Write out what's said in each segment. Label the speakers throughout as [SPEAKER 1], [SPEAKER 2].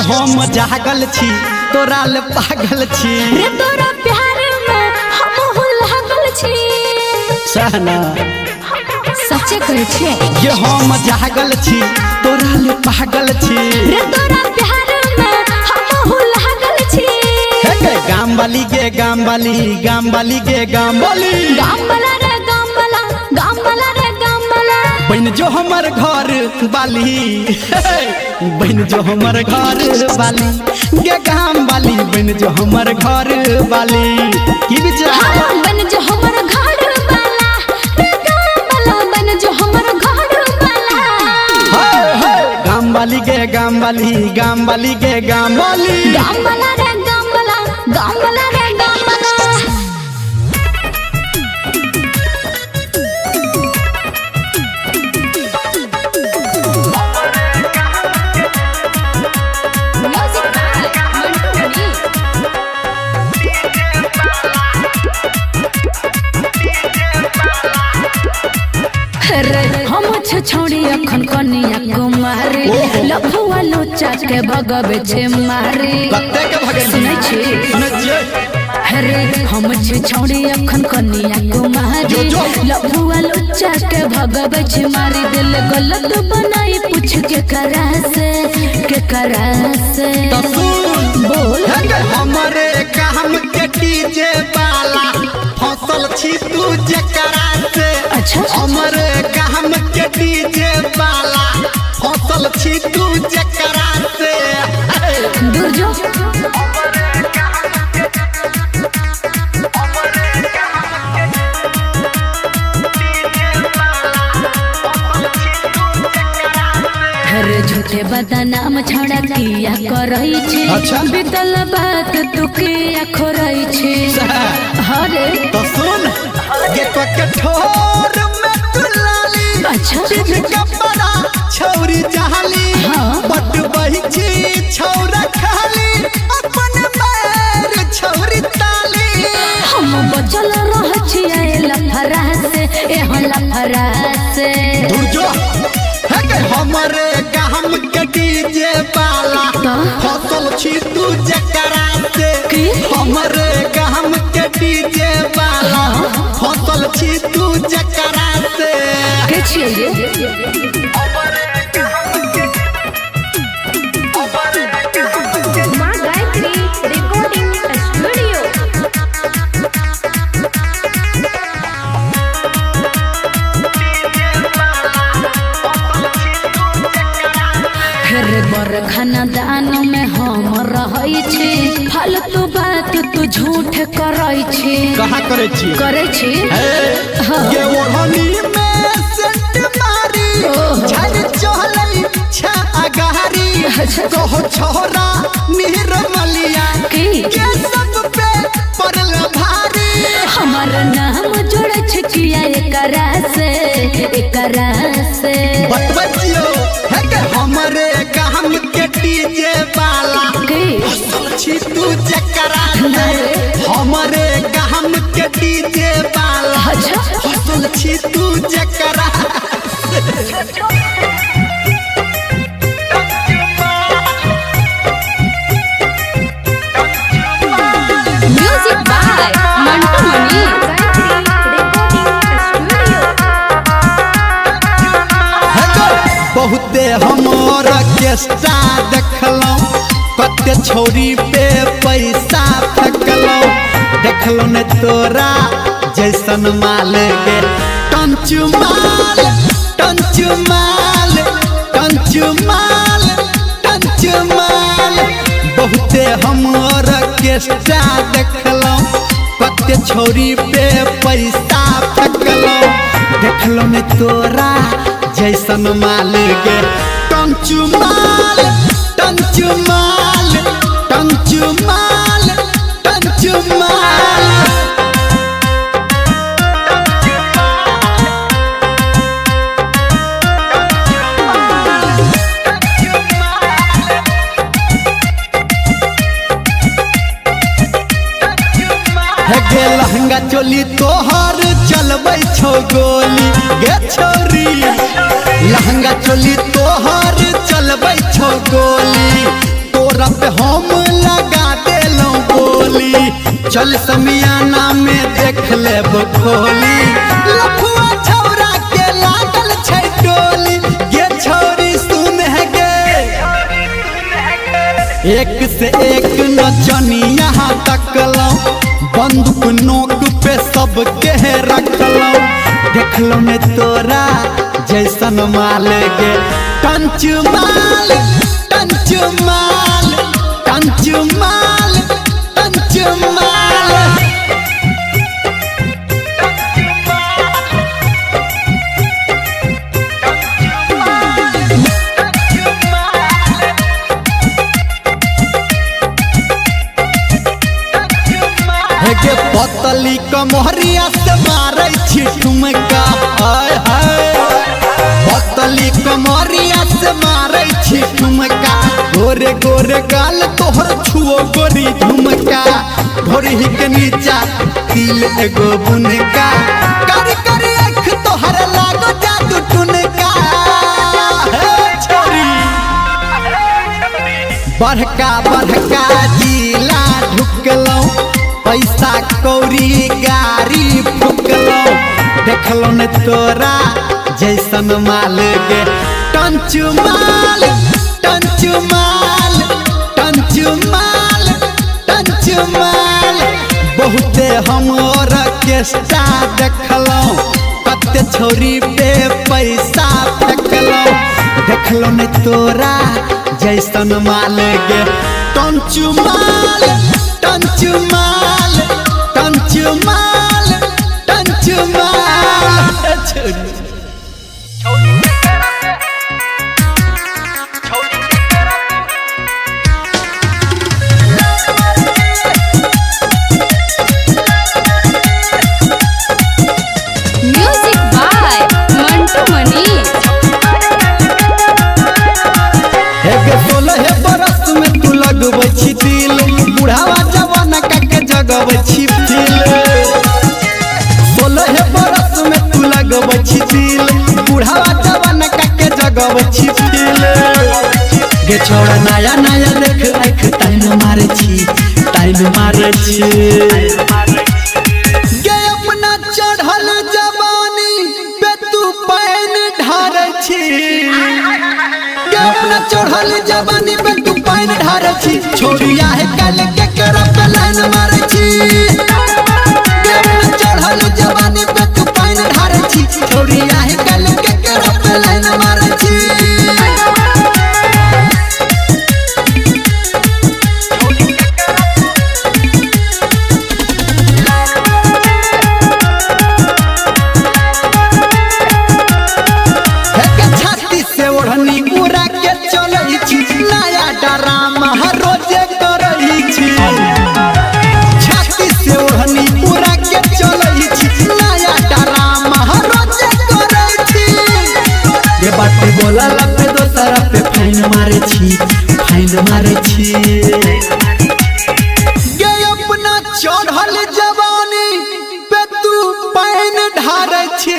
[SPEAKER 1] हम जागल छी तोरा ले पागल छी
[SPEAKER 2] रे तोरा प्यार में हम लागल छी
[SPEAKER 1] सहना
[SPEAKER 2] सच्चे कहै छी
[SPEAKER 1] ये हम जागल छी तोरा ले पागल छी
[SPEAKER 2] रे तोरा प्यार में हम लागल छी
[SPEAKER 1] हे गे गाम वाली गे गाम वाली गाम वाली गे गाम वाली
[SPEAKER 2] गाम वाला रे गाम वाला गाम वाला रे गाम वाला
[SPEAKER 1] बहन जो हमर घर वाली बहन जो हमर घर वाली गे गाम वाली बहन जो हमर घर वाली की विचार
[SPEAKER 2] बन जो हमर घर वाला रे गाम वाला बन जो हमर घर वाला
[SPEAKER 1] गाम वाली गे गाम वाली गाम वाली गे गाम वाली
[SPEAKER 2] गाम वाला रे गाम वाला गाम वाला रे गाम वाला हम छोड़ी अखन कनिया कुमारी लफुआ लोचा के भगवे छे मारी
[SPEAKER 1] कत्ते के भगे
[SPEAKER 2] सुनै छी अरे हम छोड़ी अखन कनिया कुमारी लफुआ लोचा के भगवे छे मारी दिल गलत बनाई पूछ के करा से बोल
[SPEAKER 1] हमरे काम के डीजे वाला फसल छी तू जकरा से
[SPEAKER 2] अच्छा
[SPEAKER 1] हमरे काम के डीजे वाला फसल छी तू जकरा से
[SPEAKER 2] दूर जो अरे झूठे बदनाम छड़ा किया करई छी
[SPEAKER 1] अच्छा।
[SPEAKER 2] बितल बात तू किया खोरई छी अरे
[SPEAKER 1] तो सुन ये तो के ठोर में तुलाली
[SPEAKER 2] अच्छा
[SPEAKER 1] कपड़ा छौरी जहाली
[SPEAKER 2] हाँ।
[SPEAKER 1] बट बही छी छौरा खाली अपन पैर छौरी ताली
[SPEAKER 2] हम बचल रह छिए लफरा से एह लफरा से
[SPEAKER 1] दूर जो है के हमरे काम के डीजे वाला फसल छी तू जकरा से
[SPEAKER 2] की?
[SPEAKER 1] हमरे काम के डीजे वाला फसल छी तू जकरा से
[SPEAKER 2] के छिए ये
[SPEAKER 3] माँ गायत्री रिकॉर्डिंग स्टूडियो।
[SPEAKER 2] फिर बर खानदान में हम रहै छी फालतू बात तू झूठ करई छी
[SPEAKER 1] कहाँ करे छी
[SPEAKER 2] करे छी हाँ।
[SPEAKER 1] ये ओढ़नी में सेंट मारी झल चहलई छा अगारी
[SPEAKER 2] अच्छा।
[SPEAKER 1] कहो छोरा निर्मलिया
[SPEAKER 2] की?
[SPEAKER 1] के सब पे पड़ल भारी
[SPEAKER 2] हमार नाम जोड़ छकिया एकरा से
[SPEAKER 1] बतबजियो है के हमरे काम के डीजे वाला
[SPEAKER 2] की?
[SPEAKER 1] फसल छी तू जकरा से हमरे काम के डीजे वाला
[SPEAKER 2] अच्छा
[SPEAKER 1] फसल छी तू जकरा
[SPEAKER 2] म्यूजिक बाय मंटू मनी
[SPEAKER 1] बहुते हमर केस्टा देखलौं कते छोरी पे पैसा फेंकलौं देखलौं ने तोरा जैसन माल गे टंचू माल टंचू माल टंचू माल टंचू माल बहुते हमर केस्टा देखलौं कते छोरी पे पैसा फेंकलौं देखलौं ने तोरा जैसन माल गे टंचू माल टंचू माल टंचू माल टंचू माल है गे लहंगा चोली तोहर चलबै छौ गोली गे छोरी लहंगा चोली तोहर चलबै छौ गोली तोर तोरा पे हम लगा देलो बोली चल समियाना में देख लेब खोली लफुआ छौरा के लागल छै टोली गे छोरी सुन है गे एक से एक नचनिया तकलो बंदूक नोक पे सबके रखलो देखलो में तोरा जैसन माल गे टंच माल टंच माल टंच माल टंच माल गे पतली कमहरिया से मारै छी ठुमका हाय हाय पतली कमहरिया से मारै छी ठुमका गोरे गोरे गाल तोहर छुओ गोरी झुमका ढोरी के नीचा तिल एगो बुनका करी करी आँख तोहर लागो जादू टुनका हे छोरी बड़का बड़का जिला ढुकलो पैसा कौड़ी गाड़ी फुकलो देखलो ने तोरा जैसन माल गे टंच माल टंच माल टंच माल टंच माल बहुते हम और केस्टा देखलो कते छोरी पे पैसा फेंकलो देखलो ने तोरा जैसन माल गे टंच माल टंच माल टंच माल टंच माल
[SPEAKER 2] म्यूजिक बाय मंटू मनी।
[SPEAKER 1] एक 16 बरस में तू लगबै छी दिल बुढ़ावा जवान के जगबै छी दिल 16 बरस में तू लगबै छी दिल बुढ़ावा जवान के जगबै छी दिल गे छोड़ा नया नया देख आँख टाइम मारे छी गे अपना चढ़ल जवानी पे तू पैन ढारै छी गे अपना चढ़ल जवानी पे तू पैन ढारै छी छोड़िया है कल के करप लाइन मारै छी गे अपना चढ़ल जवानी पे तू पैन ढारै छी छोड़िया है कल के करप लाइन मारै छी बोला पे दोसरा पे फाइन मारे छी गे अपना चढ़ल जवानी पे तू पैन ढारै छी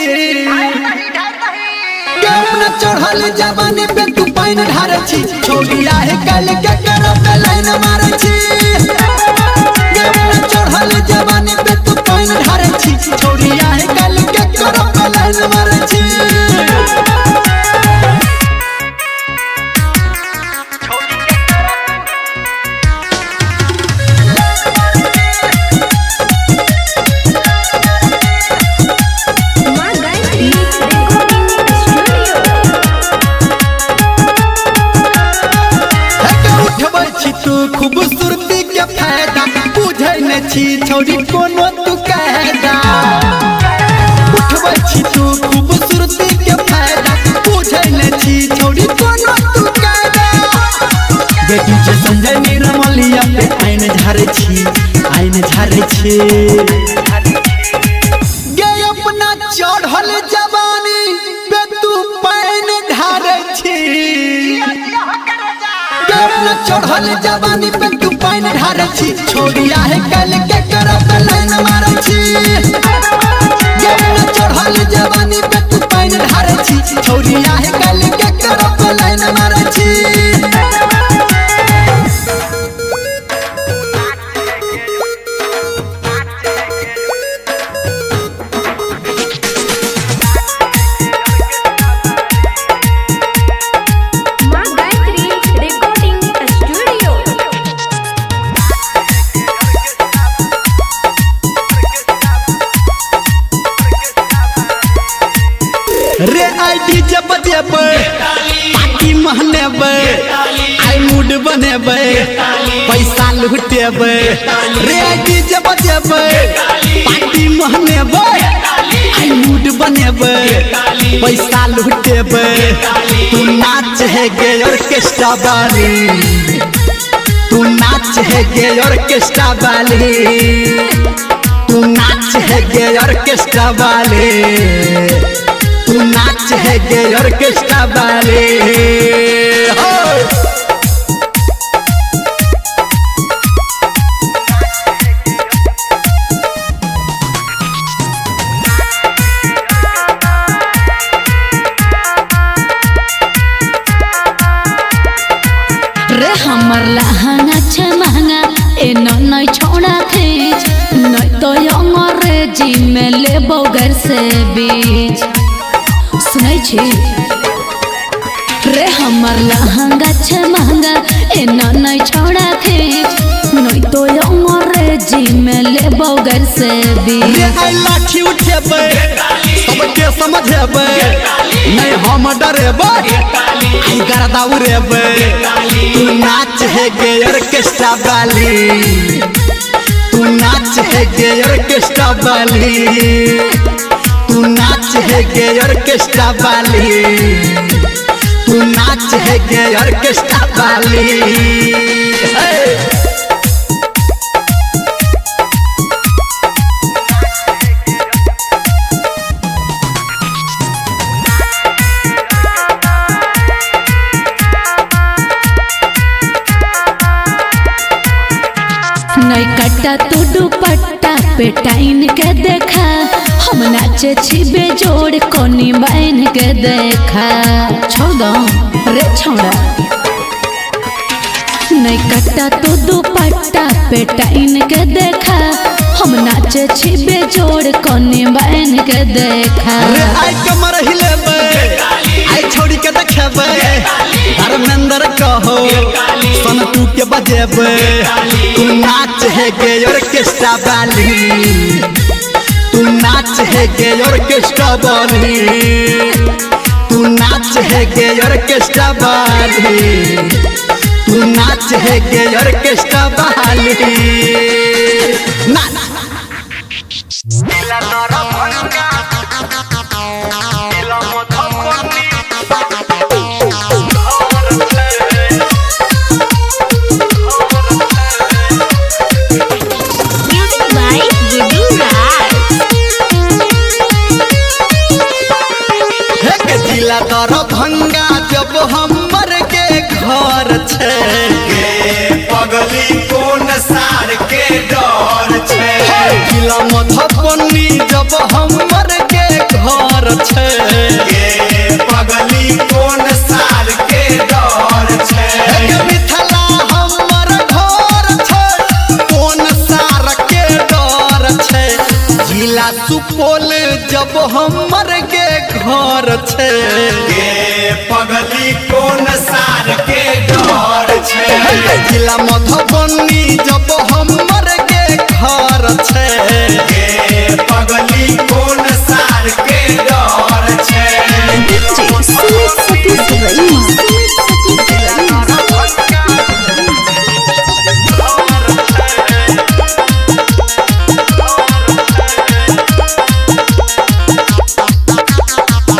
[SPEAKER 1] गे अपना चढ़ल जवानी पे तू पैन ढारै छी छोड़िया है कल के करप लाइन मारै छी गे अपना चढ़ल जवानी पे तू पैन ढारै छी छोड़िया है कल के करप लाइन मारै छी खूबसूरती के फायदा बुझै न छी छोरी कोनो तू कहदा उठबै छी तू खूबसूरती के फायदा बुझै न छी छोरी कोनो तू कहदा बेटी जे संजय निर्मलिया पे आइन झारे छी गे अपना चढ़ल जवानी पे तू पैन ढारै छी अपना चढ़ल जवानी पे तू पैन ढारै छी छोड़िया है कल के करप लाइन मारै छी अपना चढ़ल जवानी पे तू पैन ढारै छी छोड़िया है कल के करप लाइन मारै छी मूड बनेबे पैसा लुटेबे रे डीजे बजेबे पार्टी मनेबे आई मूड बनेबे पैसा लुटेबे तू नाच है गे ऑर्केस्ट्रा वाली तू नाच है गे ऑर्केस्ट्रा वाली तू नाच है गे ऑर्केस्ट्रा वाले तू नाच है गे ऑर्केस्ट्रा वाले
[SPEAKER 2] रे हमर लहंगा छे महंगा ए नई छोड़ा खींच नहीं तो अंग्रेजी में लेबो घर से बीच सुनै छी रे हमर लहंगा छे महंगा ए नई छोड़ा खींच नहीं तो अंग्रेजी में लेबो घर से बीच
[SPEAKER 1] रे आई लाठी उठेबे सबके समझेबे नहीं हम डरेबे आई गर्दा उड़ेबे तू नाच है गे ऑर्केस्ट्रा वाली तू नाच है गे ऑर्केस्ट्रा वाली तू नाच है गे ऑर्केस्ट्रा वाली तू नाच है गे ऑर्केस्ट्रा वाली
[SPEAKER 2] नहीं कट्टा तू दुपट्टा पे टाइन के देखा हम नाचे छिबे जोड़ कोनी बाइन के देखा छोड़ दो रे छोड़ा नहीं कट्टा तू दुपट्टा पे टाइन के देखा हम नाचे छिबे जोड़ कोनी बाइन के देखा
[SPEAKER 1] रे आई कमर हिलेबे आई छोड़ी के देखेबे धर्मेंद्र कहो सन तू के बजेबे तू नाच है गे ऑर्केस्ट्रा वाली तू नाच है गे ऑर्केस्ट्रा वाली तू नाच है गे ऑर्केस्ट्रा वाली तू नाच है गे ऑर्केस्ट्रा वाली नाच
[SPEAKER 3] Music by Judu Raj.
[SPEAKER 1] जिला दरभंगा जब हमर के घर छे
[SPEAKER 4] पगली कोन सार के डर छे
[SPEAKER 1] जिला मधुबनी जब हमर के घर छे
[SPEAKER 4] पगली कोन सार के डर छे
[SPEAKER 1] मिथिला हमर घर छे कोन सार के डर छे जिला सुपौल जब हमर के घर छे
[SPEAKER 4] पगली कोन सार के डर छे
[SPEAKER 1] जिला मधुबनी जब हमर के घर छे
[SPEAKER 4] पगली कोन सार के डर छे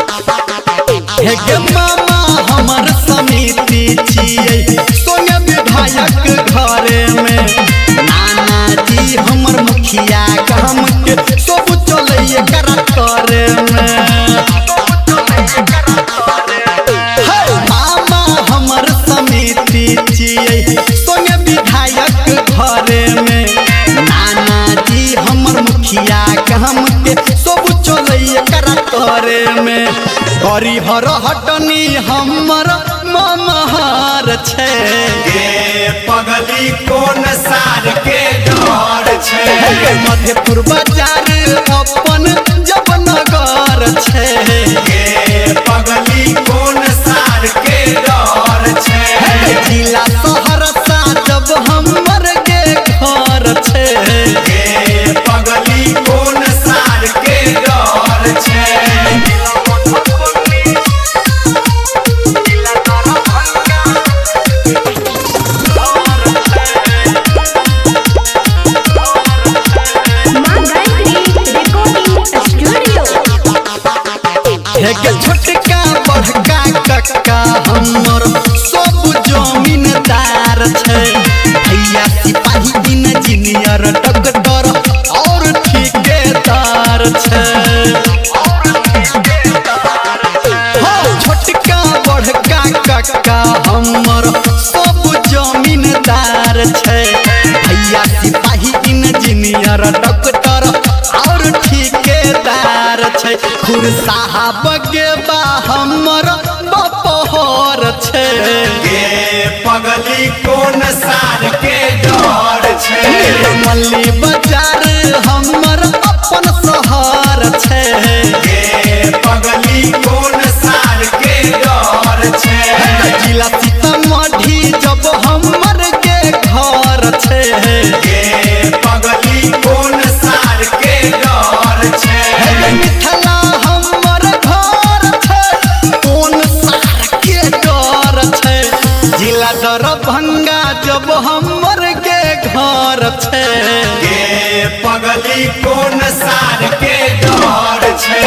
[SPEAKER 1] हे गे मामा हमर समिति छियै सोने विधायक घरे में नाना जी हमर मुखिया काम के सब चले करा करे में हे मामा हमर समिति छियै सोने विधायक घरे में नाना जी हमर मुखिया काम के सब चले करा करे में हरिहर हटनी हमर ममहार छे
[SPEAKER 4] पगली कोन सार के डर छे
[SPEAKER 1] मधेपुर बाजार अपन जब नगर छे
[SPEAKER 4] पगली कोन सार के डर छे
[SPEAKER 1] जिला सहरसा जब हमर के घर छे
[SPEAKER 4] पगली कोन सार के डर छे
[SPEAKER 1] जमीनदार छे भैया सिपाही इंजीनियर डॉक्टर और ठेकेदार छे छोटका बड़का काका हमर सब जमीनदार छे भैया सिपाही इंजीनियर डॉक्टर और ठेकेदार छे खुर साहब के बा हमर बपहर छे
[SPEAKER 4] गे पगली कोन सार के डर छे
[SPEAKER 1] मल्ली बाजार हमर अपन शहर छे
[SPEAKER 4] गे पगली कोन सार के डर छे
[SPEAKER 1] जिला सीतामढ़ी जब हमर के घर छे
[SPEAKER 4] गे पगली कोन सार के डर छे
[SPEAKER 1] मिथिला हमर घर छे कोन सार के डर छे जिला दरभंगा जब हमर के घर छे
[SPEAKER 4] गे पगली कोन सार के डर छे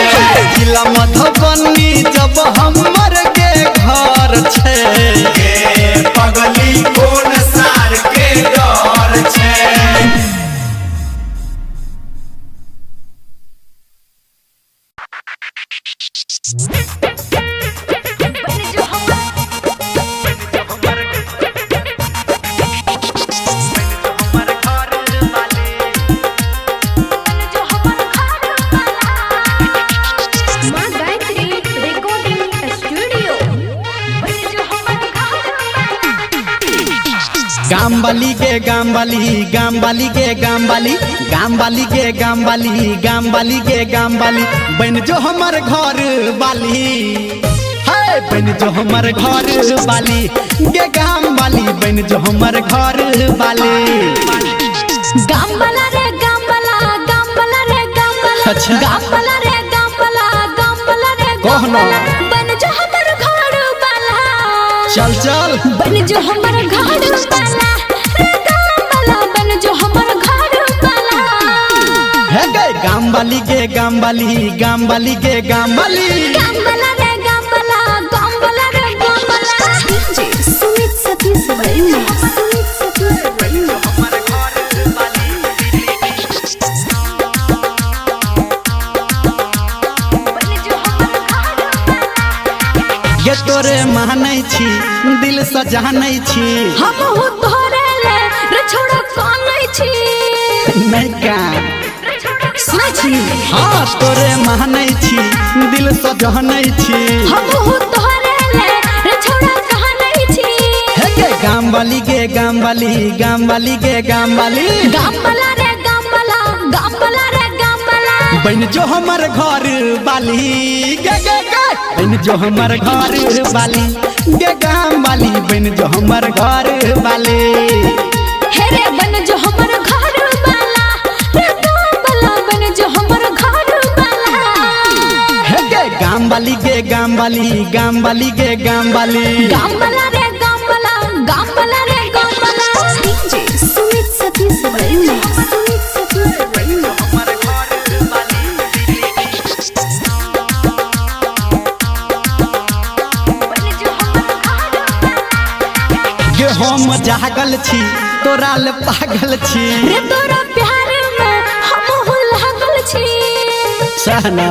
[SPEAKER 1] जिला मधुबनी जब हमर के घर छे
[SPEAKER 4] गे पगली कोन सार के डर छे
[SPEAKER 3] माँ गायत्री रिकॉर्डिंग स्टूडियो।
[SPEAKER 1] गामबाली के गामबाली गामबाली के गामबाली गामबाली के गामबाली गामबाली के गामबाली बन जो हमर घर बाली है बन जो हमर घर बाली गे गामबाली बन जो हमर घर बाली
[SPEAKER 2] गामबला रे गामबला गामबला रे गामबला
[SPEAKER 1] अच्छा।
[SPEAKER 2] गामबला रे गामबला गामबला रे
[SPEAKER 1] कहना।
[SPEAKER 2] गामबला बन जो हमर घर वाला
[SPEAKER 1] चल चल
[SPEAKER 2] बन जो हमर घर वाला रे गामबला बन जो हमर घर वाला
[SPEAKER 1] है गे गामबाली के गामबाली गामबाली के गामबाली
[SPEAKER 2] गामबला रे गामबला गामबला रे गामबला सुमित सतीश बड़ी सुमित सतीश बड़ी
[SPEAKER 1] ये तोरे मानै छी दिल से जानै छी
[SPEAKER 2] हम हो तोरे ले रे छोड़ा कानै छी
[SPEAKER 1] नहीं का
[SPEAKER 2] सुनै छी
[SPEAKER 1] हाँ तोरे मानै छी दिल से जानै छी
[SPEAKER 2] हम हो तोरे ले रे छोड़ा कानै छी
[SPEAKER 1] हे गे गामबाली के गामबाली गामबाली के गामबाली
[SPEAKER 2] गामबला रे गामबला गामबला रे गामबला
[SPEAKER 1] बन जो हमर घर बाली गे गे गे बन जो हमर घर बाली गे गामबाली बन जो हमर घर बाली
[SPEAKER 2] हे रे बन जो हमर घर वाला रे गामबला बन जो हमर घर वाला
[SPEAKER 1] हे गे गामबाली के गामबाली गामबाली के गामबाली
[SPEAKER 2] गामबला रे गामबला गामबला रे गामबला सुमित सतीश बड़ी सुमित सतीश बड़ी
[SPEAKER 1] गे हम जागल छी तोरा ले पागल छी
[SPEAKER 2] रे तोरा प्यार में हम हो लागल छी
[SPEAKER 1] सहना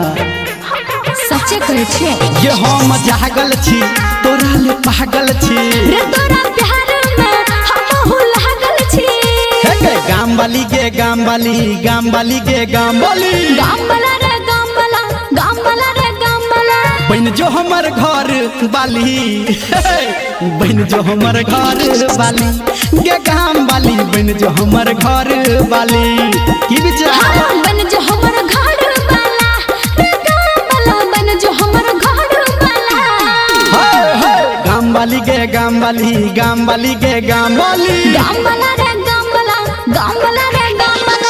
[SPEAKER 2] सच्चे कहै छी
[SPEAKER 1] गे हम जागल छी तोरा ले पागल छी
[SPEAKER 2] रे तोरा प्यार में हम हो लागल छी
[SPEAKER 1] हे गे गामबाली के गामबाली गामबाली के गामबाली
[SPEAKER 2] गामबला रे गामबला गामबला रे गामबला
[SPEAKER 1] बन जो हमर घर बाली बन जो हमर घर बाली गे गामबाली बन जो हमर घर बाली की विचार
[SPEAKER 2] हम बन जो हमर घर वाला रे गामबला बन जो हमर घर वाला
[SPEAKER 1] गामबाली के गामबाली गामबाली के गामबाली
[SPEAKER 2] गामबला रे गामबला गामबला रे गामबला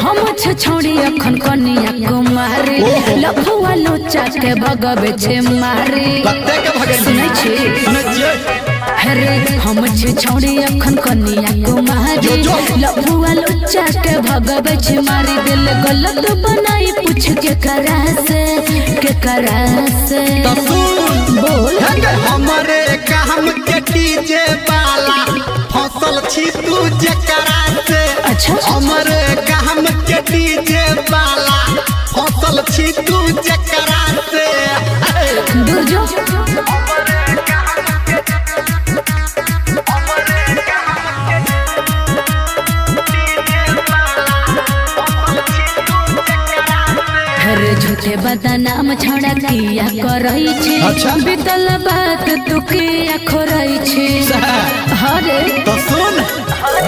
[SPEAKER 2] हम छोड़ी अखन कनिया कुमारी लफुआ लोचा के भगवे छे मारी
[SPEAKER 1] कत्ते के भगे
[SPEAKER 2] सुनै छी
[SPEAKER 1] सुनै छियै
[SPEAKER 2] अरे हम छे छौड़ी अखन कनिया कुमारी लफुआ लोचा के भगवे छे मारी दिल गलत बनाई पूछ के करा से
[SPEAKER 1] तो सुन
[SPEAKER 2] बोल
[SPEAKER 1] हमरे काम के डीजे वाला फसल छी तू जकरा से
[SPEAKER 2] अच्छा
[SPEAKER 1] हमरे काम के डीजे वाला फसल छी तू जकरा से
[SPEAKER 2] दूर जो अरे झूठे बदनाम छोड़ा किया करई छे
[SPEAKER 1] अच्छा।
[SPEAKER 2] बीतल बात तू किया खोरई छे अरे
[SPEAKER 1] तो सुन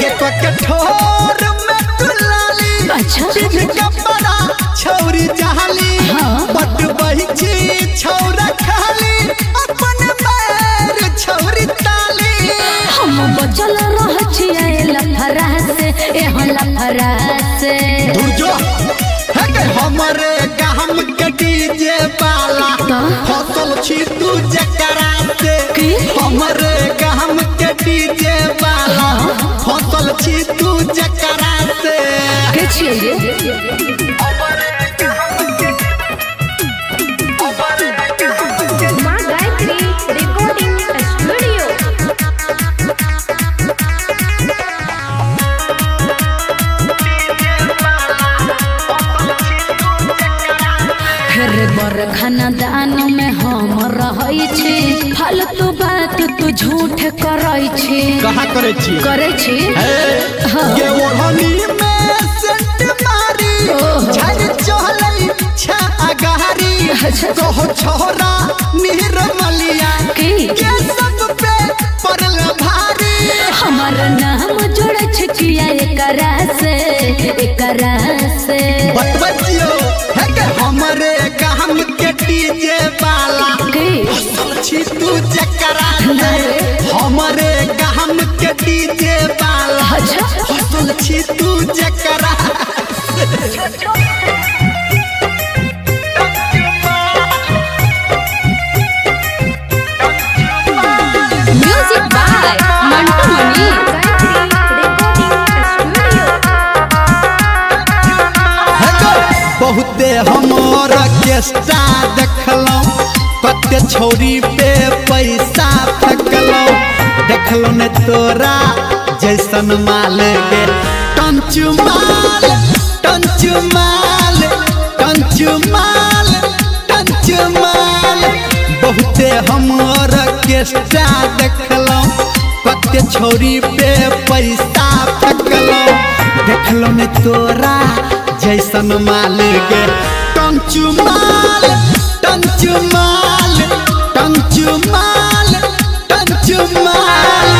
[SPEAKER 1] ये तो के ठोर में तू लाली
[SPEAKER 2] अच्छा
[SPEAKER 1] चिन्ह के बड़ा छौरी जहाली
[SPEAKER 2] हाँ।
[SPEAKER 1] बट बही छी छौरा खाली अपन पैर छौरी ताली
[SPEAKER 2] हम बचल रह छिए लफरा से एहो लफरा से
[SPEAKER 1] दूर जो है के हमरे काम के डीजे वाला
[SPEAKER 2] का?
[SPEAKER 1] फसल छी तू जकरा से
[SPEAKER 2] की?
[SPEAKER 1] हमरे काम के डीजे वाला फसल छी तू जकरा से
[SPEAKER 2] के छिए ये
[SPEAKER 3] माँ गायत्री रिकॉर्डिंग स्टूडियो।
[SPEAKER 2] फिर बर खानदान में हम रहै छी फालतू बात तू झूठ करई छी
[SPEAKER 1] कहाँ करे छी
[SPEAKER 2] करे छी हाँ।
[SPEAKER 1] ये ओढ़नी में सेंट मारी
[SPEAKER 2] ओहो।
[SPEAKER 1] झर चहलई छा अगारी
[SPEAKER 2] अच्छा।
[SPEAKER 1] कहो छोरा निर्मलिया
[SPEAKER 2] की?
[SPEAKER 1] के सब पे पड़ल भारी
[SPEAKER 2] हमार नाम जोड़ छिया एकरा से
[SPEAKER 1] बतबतियो है के हमरे काम के डीजे वाला
[SPEAKER 2] की?
[SPEAKER 1] फसल छी तू जकरा से हमरे काम के डीजे वाला
[SPEAKER 2] अच्छा।
[SPEAKER 1] फसल छी तू जकरा
[SPEAKER 2] म्यूजिक बाय मंटू मनी
[SPEAKER 1] बहुते हमर केस्टा देखलौं कते छौरी पे पैसा फेंकलौं देखलौं ने तोरा जैसन माल गे टंचू माल टंचू माल टंचू माल टंचू माल बहुते हमर केस्टा देखलौं कते छौरी पे पैसा फेंकलौं देखलौं ने तोरा जैसन माल गे टंचू माल टंचू माल टंचू माल टंचू माल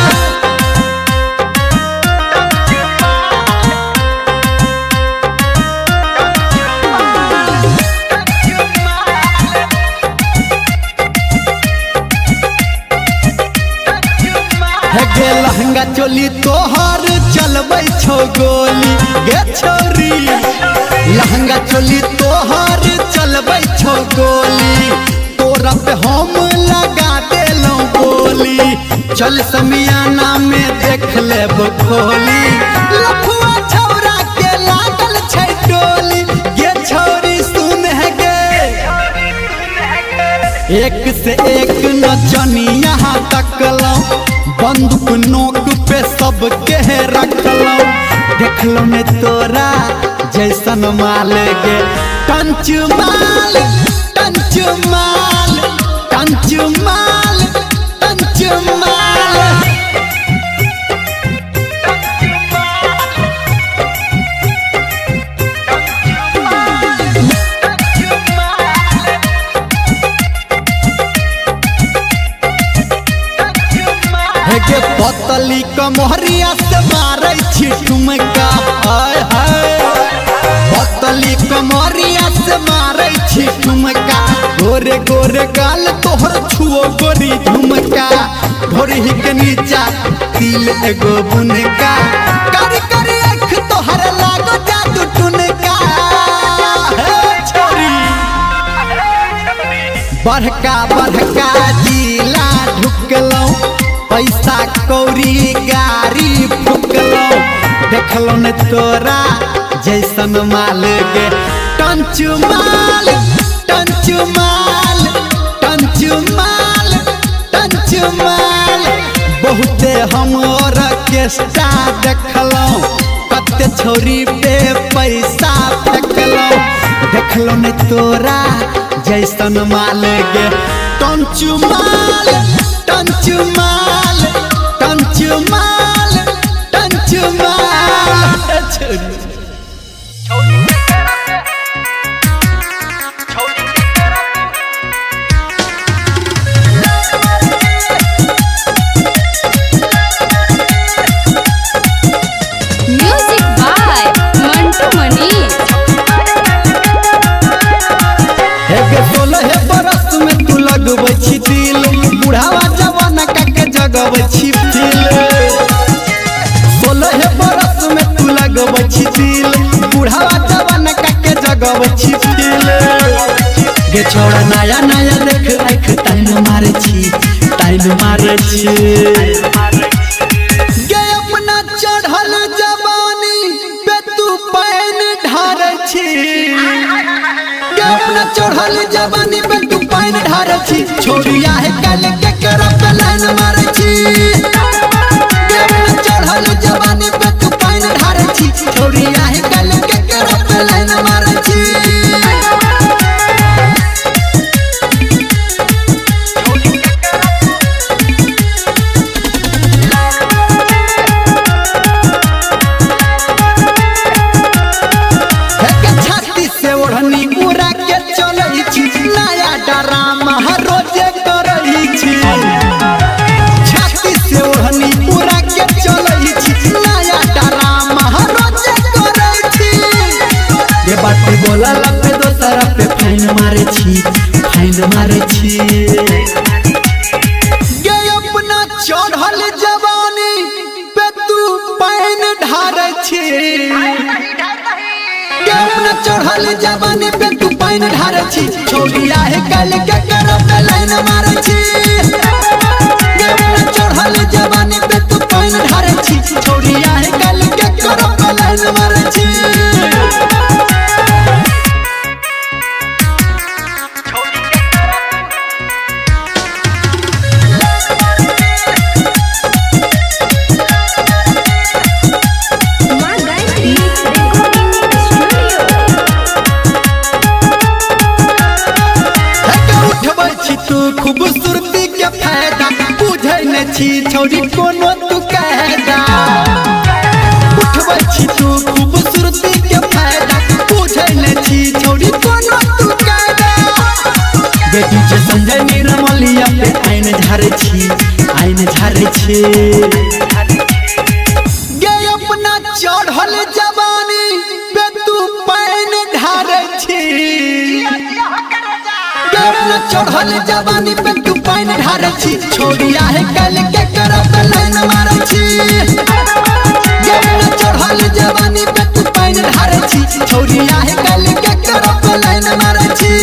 [SPEAKER 1] गे लहंगा चोली तोहर चलबै छौ गोली गे छोरी लहंगा चोली तोहर चलबै छौ गोली तोरा पे हम लगा देलौं गोली चल समियाना में देख लेब खोली लफुआ छौरा के लागल छै टोली गे छोरी सुन है गे एक से एक नचनिया तकलौं बंदूक नोक पे सबके रखलौं देखलौं ने तोरा जैसन माल गे टंच माल टंच माल टंच माल टंच माल गे पतली कमहरिया से मारै छी ठुमका हाय हाय पतली कमहरिया से मारै छी ठुमका गोरे गोरे गाल तोहर छुओ गोरी झुमका ढोरी के नीचा तिल एगो बुनका कारी कारी आँख तोहर लागो जादू टुनका हे छोरी बड़का बड़का जिला ढुकलौ पैसा कौड़ी गाड़ी फुकलौ देखलौ न तोरा जैसन माल गे टंचु माल टंचु माल टंचु माल टंचु माल बहुते हम ऑर्केस्ट्रा देखलौ कते छोरी पे पैसा फेंकलौ देखलौ न तोरा जैसन माल गे टंचु माल टंचु माल टंचु माल टंचु माल छोरी
[SPEAKER 2] म्यूजिक बाय मंटू मनी।
[SPEAKER 1] हे 16 बरस में तू लगबै छी दिल बुढ़ावा जवान के जगबै छी दिल 16 बरस में तू लगबै छी दिल बुढ़ावा जवान के जगबै छी दिल गे छोड़ा नया नया देख आँख टाइम मारे छी गे अपना चढ़ल जवानी पे तू पैन ढारे छी गे अपना चढ़ल जवानी पे तू पैन ढारे छी छोड़िया है कल के करब लाइन मारे छी गे अपना चढ़ल जवानी पे तू पैन ढारे छी छोड़िया है कल के करब लाइन मारे छी बोला पे दोसरा पे फाइन मारे छी गे अपना चढ़ल जवानी पे तू पैन ढारे छी गे अपना चढ़ल जवानी पे तू पैन ढारे छी छोड़िया है कल के करब लाइन मारे छी गे अपना चढ़ल जवानी पे तू पैन ढारे छी छोड़िया है कल के करब लाइन मारे छी खूबसूरती के फायदा बुझे न छी छोरी कोनो तू कहदा उठबै छी तू खूबसूरती के फायदा बुझे न छी छोरी कोनो तू कहदा बेटी जे संजय निरमलिया पे आइन झारे छी गे अपना चढ़ल जवानी पे तू पैन ढारे छी अपना चढ़ल जवानी पे तू पैन ढारे छी छोड़िया है कल के करब लाइन मारे छी अपना चढ़ल जवानी पे तू पैन ढारे छी छोड़िया है कल के करब लाइन मारे छी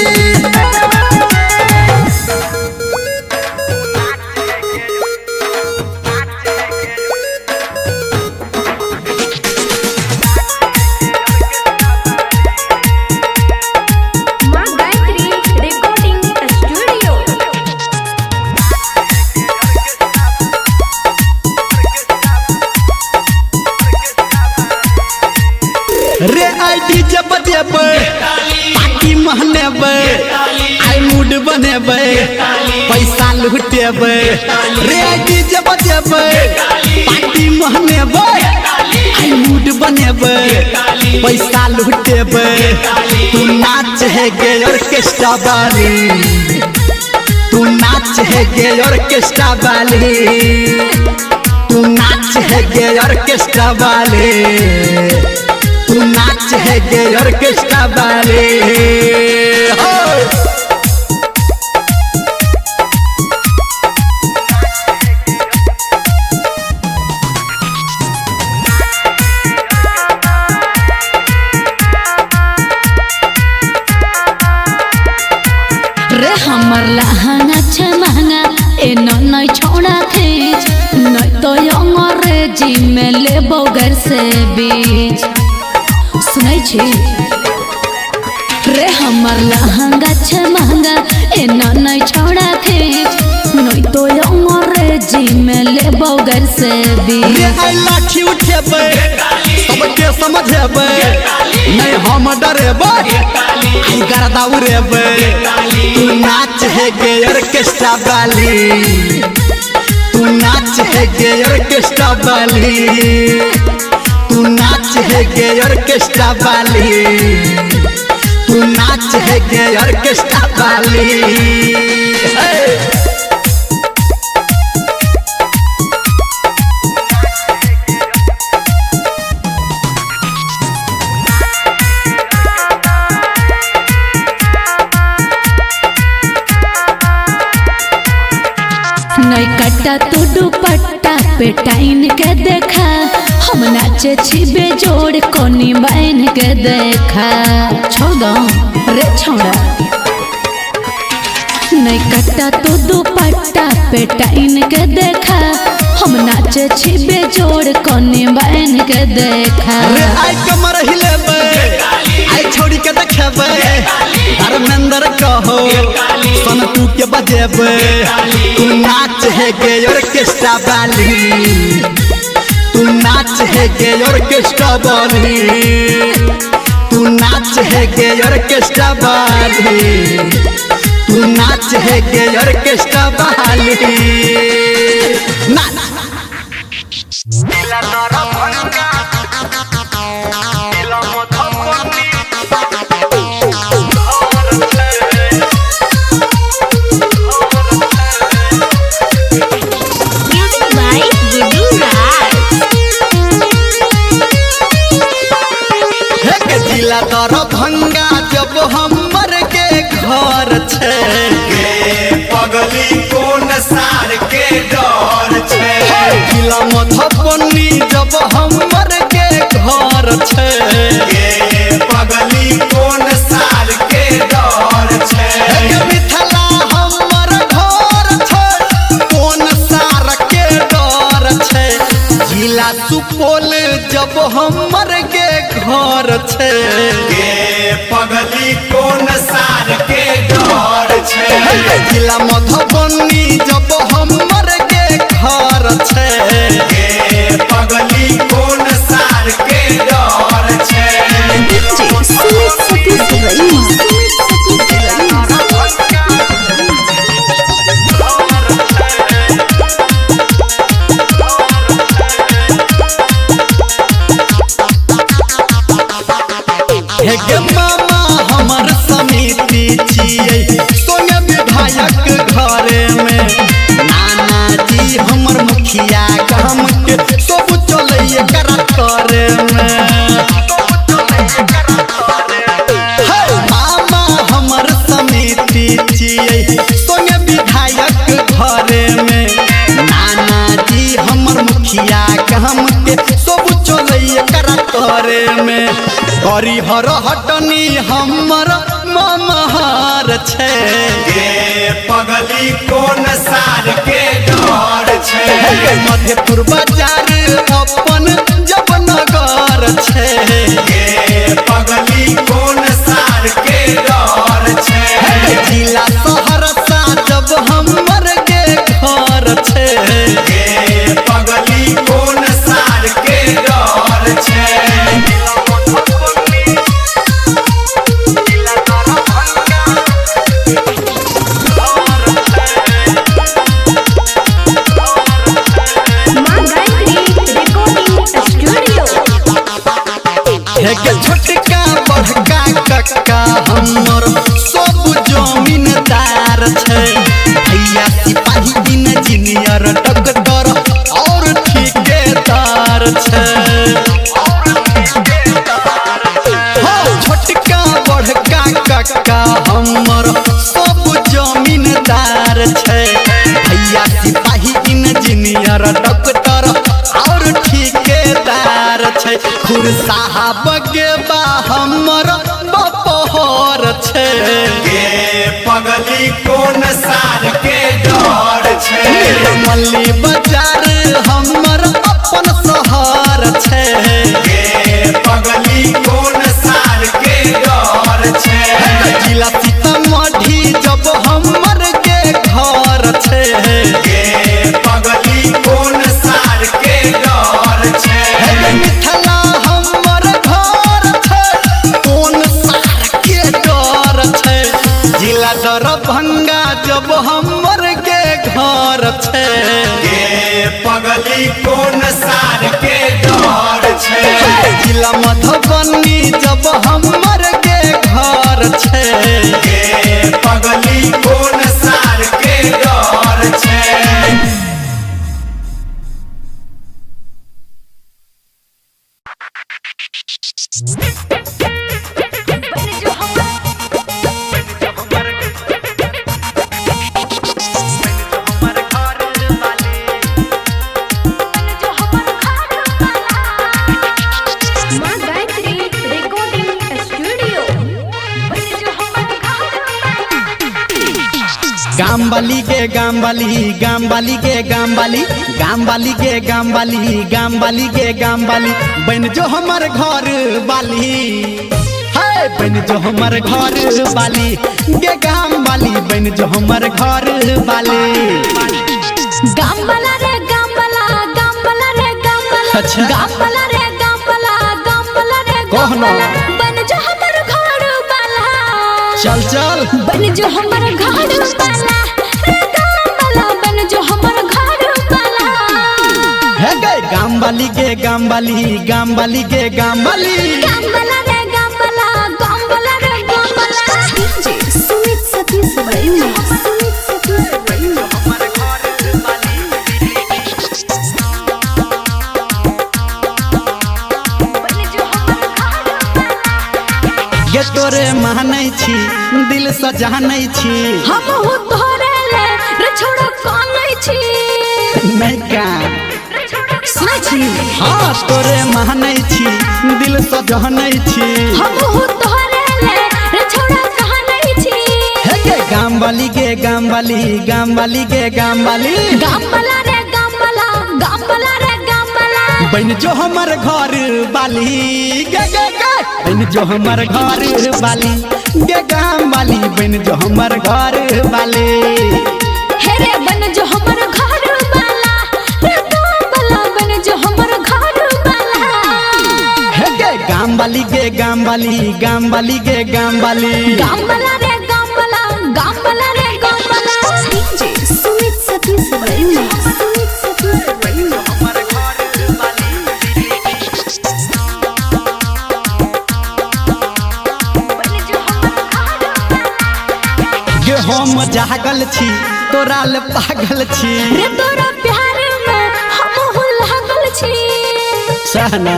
[SPEAKER 1] रे आई डीजे बजेबै पार्टी महनेबै आई मूड बनेबै पैसा लुटेबै रे आई डीजे बजेबै पार्टी महनेबै आई मूड बनेबै पैसा लुटेबै तू नाच है गे ऑर्केस्ट्रा वाली तू नाच है गे ऑर्केस्ट्रा वाली तू नाच है गे ऑर्केस्ट्रा वाली तू नाच है गे ऑर्केस्ट्रा वाले
[SPEAKER 2] रे हमर लहंगा छे महंगा ए नई छोड़ा खींच नहीं तो अंग्रेजी में लेबो घर से बीज सुनै छी रे हमर लहंगा छे महंगा ए नई छोड़ा खींच नहीं तो अंग्रेजी में लेबो घर से बीज
[SPEAKER 1] रे आई लाठी उठेबे सबके समझेबे नहीं हम डरेबे आई गर्दा उड़ेबे तू नाच है गे ऑर्केस्ट्रा वाली तू नाच है गे ऑर्केस्ट्रा वाली तू नाच है गे ऑर्केस्ट्रा वाली तू नाच है गे ऑर्केस्ट्रा वाली
[SPEAKER 2] नहीं कट्टा तू दुपट्टा पे टाइन के देखा हम नाचे छी बेजोड़ कोनी बहन के देखा छोड़ो रे छोड़ा नहीं कट्टा तू दुपट्टा पे टाइन के देखा हम नाचे छी बेजोड़ कोनी बहन के देखा
[SPEAKER 1] रे आई कमर हिलेबे आई छोड़ी के देखेबे धर्मेंद्र कहो सन तू के बजेबे तू नाच है गे ऑर्केस्ट्रा वाली तू नाच है गे ऑर्केस्ट्रा वाली तू नाच है गे ऑर्केस्ट्रा वाली तू नाच है गे ऑर्केस्ट्रा वाली ना
[SPEAKER 3] Music by Gudu Raj.
[SPEAKER 1] हे के जिला दरभंगा जब हमर के घर छे
[SPEAKER 4] गे पगली कोन सार के डर छे
[SPEAKER 1] जिला मधुबनी जब हमर के घर छे
[SPEAKER 4] गे पगली कोन सार के डर छे
[SPEAKER 1] हे के मिथिला हमर घर छे कोन सार के डर छे जिला सुपौल जब हमर के घर छे
[SPEAKER 4] गे पगली कोन सार के डर छे
[SPEAKER 1] जिला मधुबनी जब हमर के घर छे
[SPEAKER 4] गे पगली कोन सार के डर छे
[SPEAKER 3] Sumit Satish Raima.
[SPEAKER 1] हे गे मामा हमर समिति छियै सोने विधायक घरे में नाना जी हमर मुखिया काम के सब चलै करा करे में हे मामा हमर समिति छियै सोने विधायक घरे में नाना जी हमर मुखिया काम के सब चलै करा करे में हरिहर हटनी हमर ममहार छे
[SPEAKER 4] गे पगली कोन सार के डर छे
[SPEAKER 1] मधेपुर बाजार अपन जब नगर छे
[SPEAKER 4] गे पगली कोन सार के डर छे
[SPEAKER 1] जिला सहरसा जब हमर के घर छे
[SPEAKER 4] गे पगली कोन सार के डर छे
[SPEAKER 3] माँ गायत्री recording studio.
[SPEAKER 1] हे के छोटका बड़का कक्का हमर सब जमीनदार छे भैया सिपाही इंजीनियर डॉक्टर और ठेकेदार छे हो छोटका बड़का कक्का हमर सब जमीनदार छे भैया सिपाही इंजीनियर डॉक्टर और ठेकेदार छे खुर साहब के बा हमर बपहर छे
[SPEAKER 4] गे पगली कोन सार
[SPEAKER 1] जब हमर के घर छे
[SPEAKER 4] गे पगली कोन सार के डर छे
[SPEAKER 1] जिला मधुबनी जब हमर के घर छे
[SPEAKER 4] गे पगली कोन सार के डर छे
[SPEAKER 3] माँ गायत्री रिकॉर्डिंग स्टूडियो।
[SPEAKER 1] गाम वाली गे गाम वाली गाम वाली गे गाम वाली गाम वाली गे गाम वाली गाम वाली गे गाम वाली बन जो हमर घर वाली है बन जो हमर घर वाली गे गाम वाली बन जो हमर घर वाली
[SPEAKER 2] गाम वाला रे गाम वाला गाम वाला रे गाम वाला
[SPEAKER 1] अच्छा।
[SPEAKER 2] गाम वाला रे गाम वाला गाम वाला रे गाम
[SPEAKER 1] कहना।
[SPEAKER 2] वाला बन जो हमर घर वाला
[SPEAKER 1] चल चल
[SPEAKER 2] बन जो हमर घर वाला रे गाम वाला बन जो हमर घर वाला
[SPEAKER 1] है गे गाम वाली गे गाम वाली गाम वाली गे गाम वाली
[SPEAKER 2] गाम वाला रे गाम वाला गाम वाला रे गाम वाला
[SPEAKER 3] डीजे सुमित सतीश वर्मा। सुमित सतीश वर्मा।
[SPEAKER 1] गे तोरे मानै छी दिल से जानै छी
[SPEAKER 2] हम हो तोरे ले रे छोड़ो कानै छी
[SPEAKER 1] नहीं का
[SPEAKER 2] सुनै छी
[SPEAKER 1] हाँ तोरे मानै छी दिल से जानै छी
[SPEAKER 2] हम हो तोरे ले रे छोड़ो कानै छी
[SPEAKER 1] है गे गाम वाली गे गाम वाली गाम वाली गे गाम वाली
[SPEAKER 2] गाम वाला रे गाम वाला गाम वाला रे गाम वाला
[SPEAKER 1] बन जो हमर घर वाली गे गे गे बन जो हमर घर वाली गे गाम वाली बन जो हमर घर वाली
[SPEAKER 2] हे रे बन जो हमर घर वाला रे गाम वाला बन जो हमर घर वाला
[SPEAKER 1] है गे गाम वाली गे गाम वाली गाम वाली गे गाम वाली
[SPEAKER 2] गाम वाला रे गाम वाला गाम वाला रे गाम वाला
[SPEAKER 3] डीजे सुमित सतीश वर्मा। सुमित सतीश वर्मा।
[SPEAKER 1] गे हम जागल छी तोरा ले पागल छी
[SPEAKER 2] रे तोरा प्यार में हम हो लागल छी
[SPEAKER 1] सहना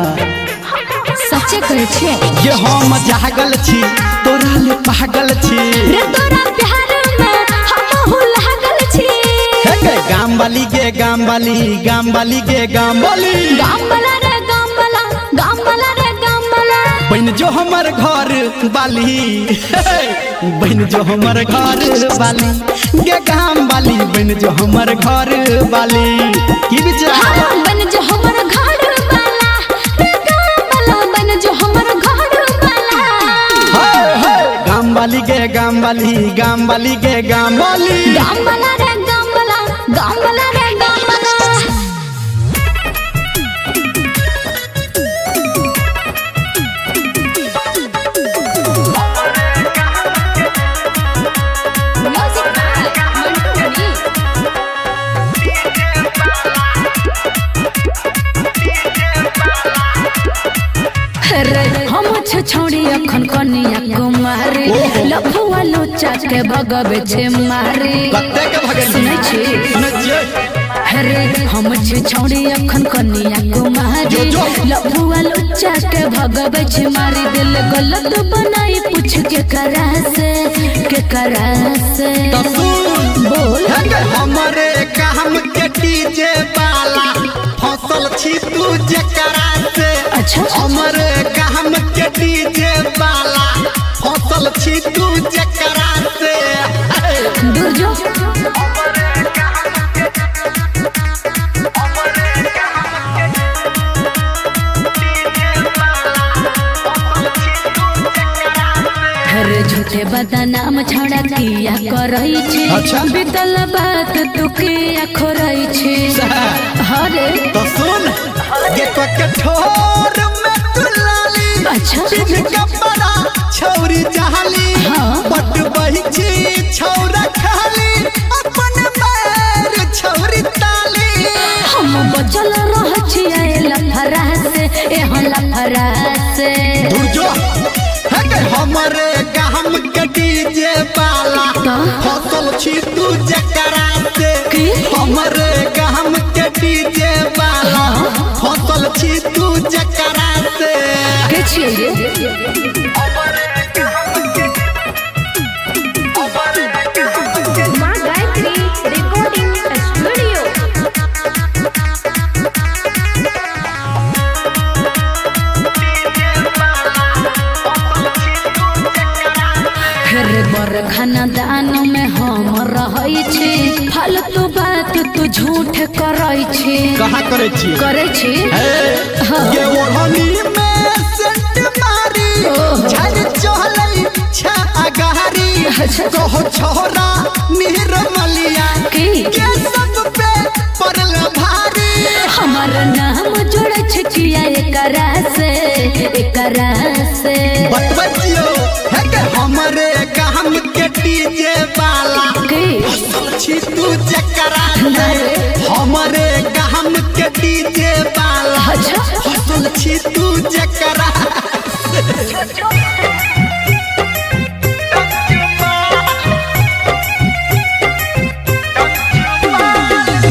[SPEAKER 2] सच्चे कहै छियै
[SPEAKER 1] गे हम जागल छी तोरा ले पागल छी
[SPEAKER 2] रे तोरा प्यार में हम हो लागल छी
[SPEAKER 1] है गे गाम वाली गे गाम वाली गाम वाली गे गाम वाली
[SPEAKER 2] गाम वाला रे गाम वाला गाम वाला रे गाम वाला
[SPEAKER 1] बन जो हमर घर वाली बन जो हमर घर वाली गे गाम वाली बन जो हमर घर वाली की विचार
[SPEAKER 2] हाँ, बन जो हमर घर वाला रे गाम वाला बन जो हमर घर वाला
[SPEAKER 1] हाय हाय गाम वाली गे गाम वाली गाम वाली गे गाम वाली
[SPEAKER 2] गाम वाला रे गाम वाला गाम वाला रे गाम वाला म्यूजिक बाय मंटू मनी रे हम छ छोड़ी अखन कनिया कुमारी लफुआ लोचा के भगवे छे मारी
[SPEAKER 1] कत्ते के भगल
[SPEAKER 2] सुनै छी
[SPEAKER 1] सुनै छियै
[SPEAKER 2] रे हम छ छोड़ी अखन कनिया कुमारी लफुआ लोचा के भगवे छे मारी दिल गलत बनाई पूछ के करा से
[SPEAKER 1] तो सुन
[SPEAKER 2] बोल
[SPEAKER 1] है गे हमरे काम के डीजे वाला फसल छी तू जकरा से
[SPEAKER 2] अच्छा
[SPEAKER 1] हमरे काम के डीजे वाला फसल छी तू जकरा से
[SPEAKER 2] दूर जो रे झूठे बदनाम छड़ा किया करई छी
[SPEAKER 1] अच्छा।
[SPEAKER 2] बीतल बात तू किया खोरई छी हरे
[SPEAKER 1] तो सुन ये तो कठोर में तू लाली
[SPEAKER 2] अच्छा।
[SPEAKER 1] चिन कपड़ा छौरी जहाली
[SPEAKER 2] हाँ।
[SPEAKER 1] बट बही छी छौरा खाली छी तू जकरा से हमरे गाम के डीजे वाला फसल छी तू जकरा से
[SPEAKER 2] के छिए
[SPEAKER 3] माँ गायत्री रिकॉर्डिंग स्टूडियो।
[SPEAKER 2] फिर बर खाना दान में हम रहै छी फालतू बात तू झूठ करै छी
[SPEAKER 1] कहाँ करे छी
[SPEAKER 2] करै छी
[SPEAKER 1] ये ओढ़नी में सेंट मारी झर चहलै छा अगारी कहो छोरा निर्मलिया
[SPEAKER 2] की
[SPEAKER 1] के सब पे पड़ल भारी
[SPEAKER 2] हमार नाम जोड़े छै किया एकरा से
[SPEAKER 1] बतबतियो है के हमरे गाम के डीजे वाला फसल छी तू जकरा से हमरे गाम के डीजे वाला
[SPEAKER 2] अच्छा
[SPEAKER 1] फसल छी तू जकरा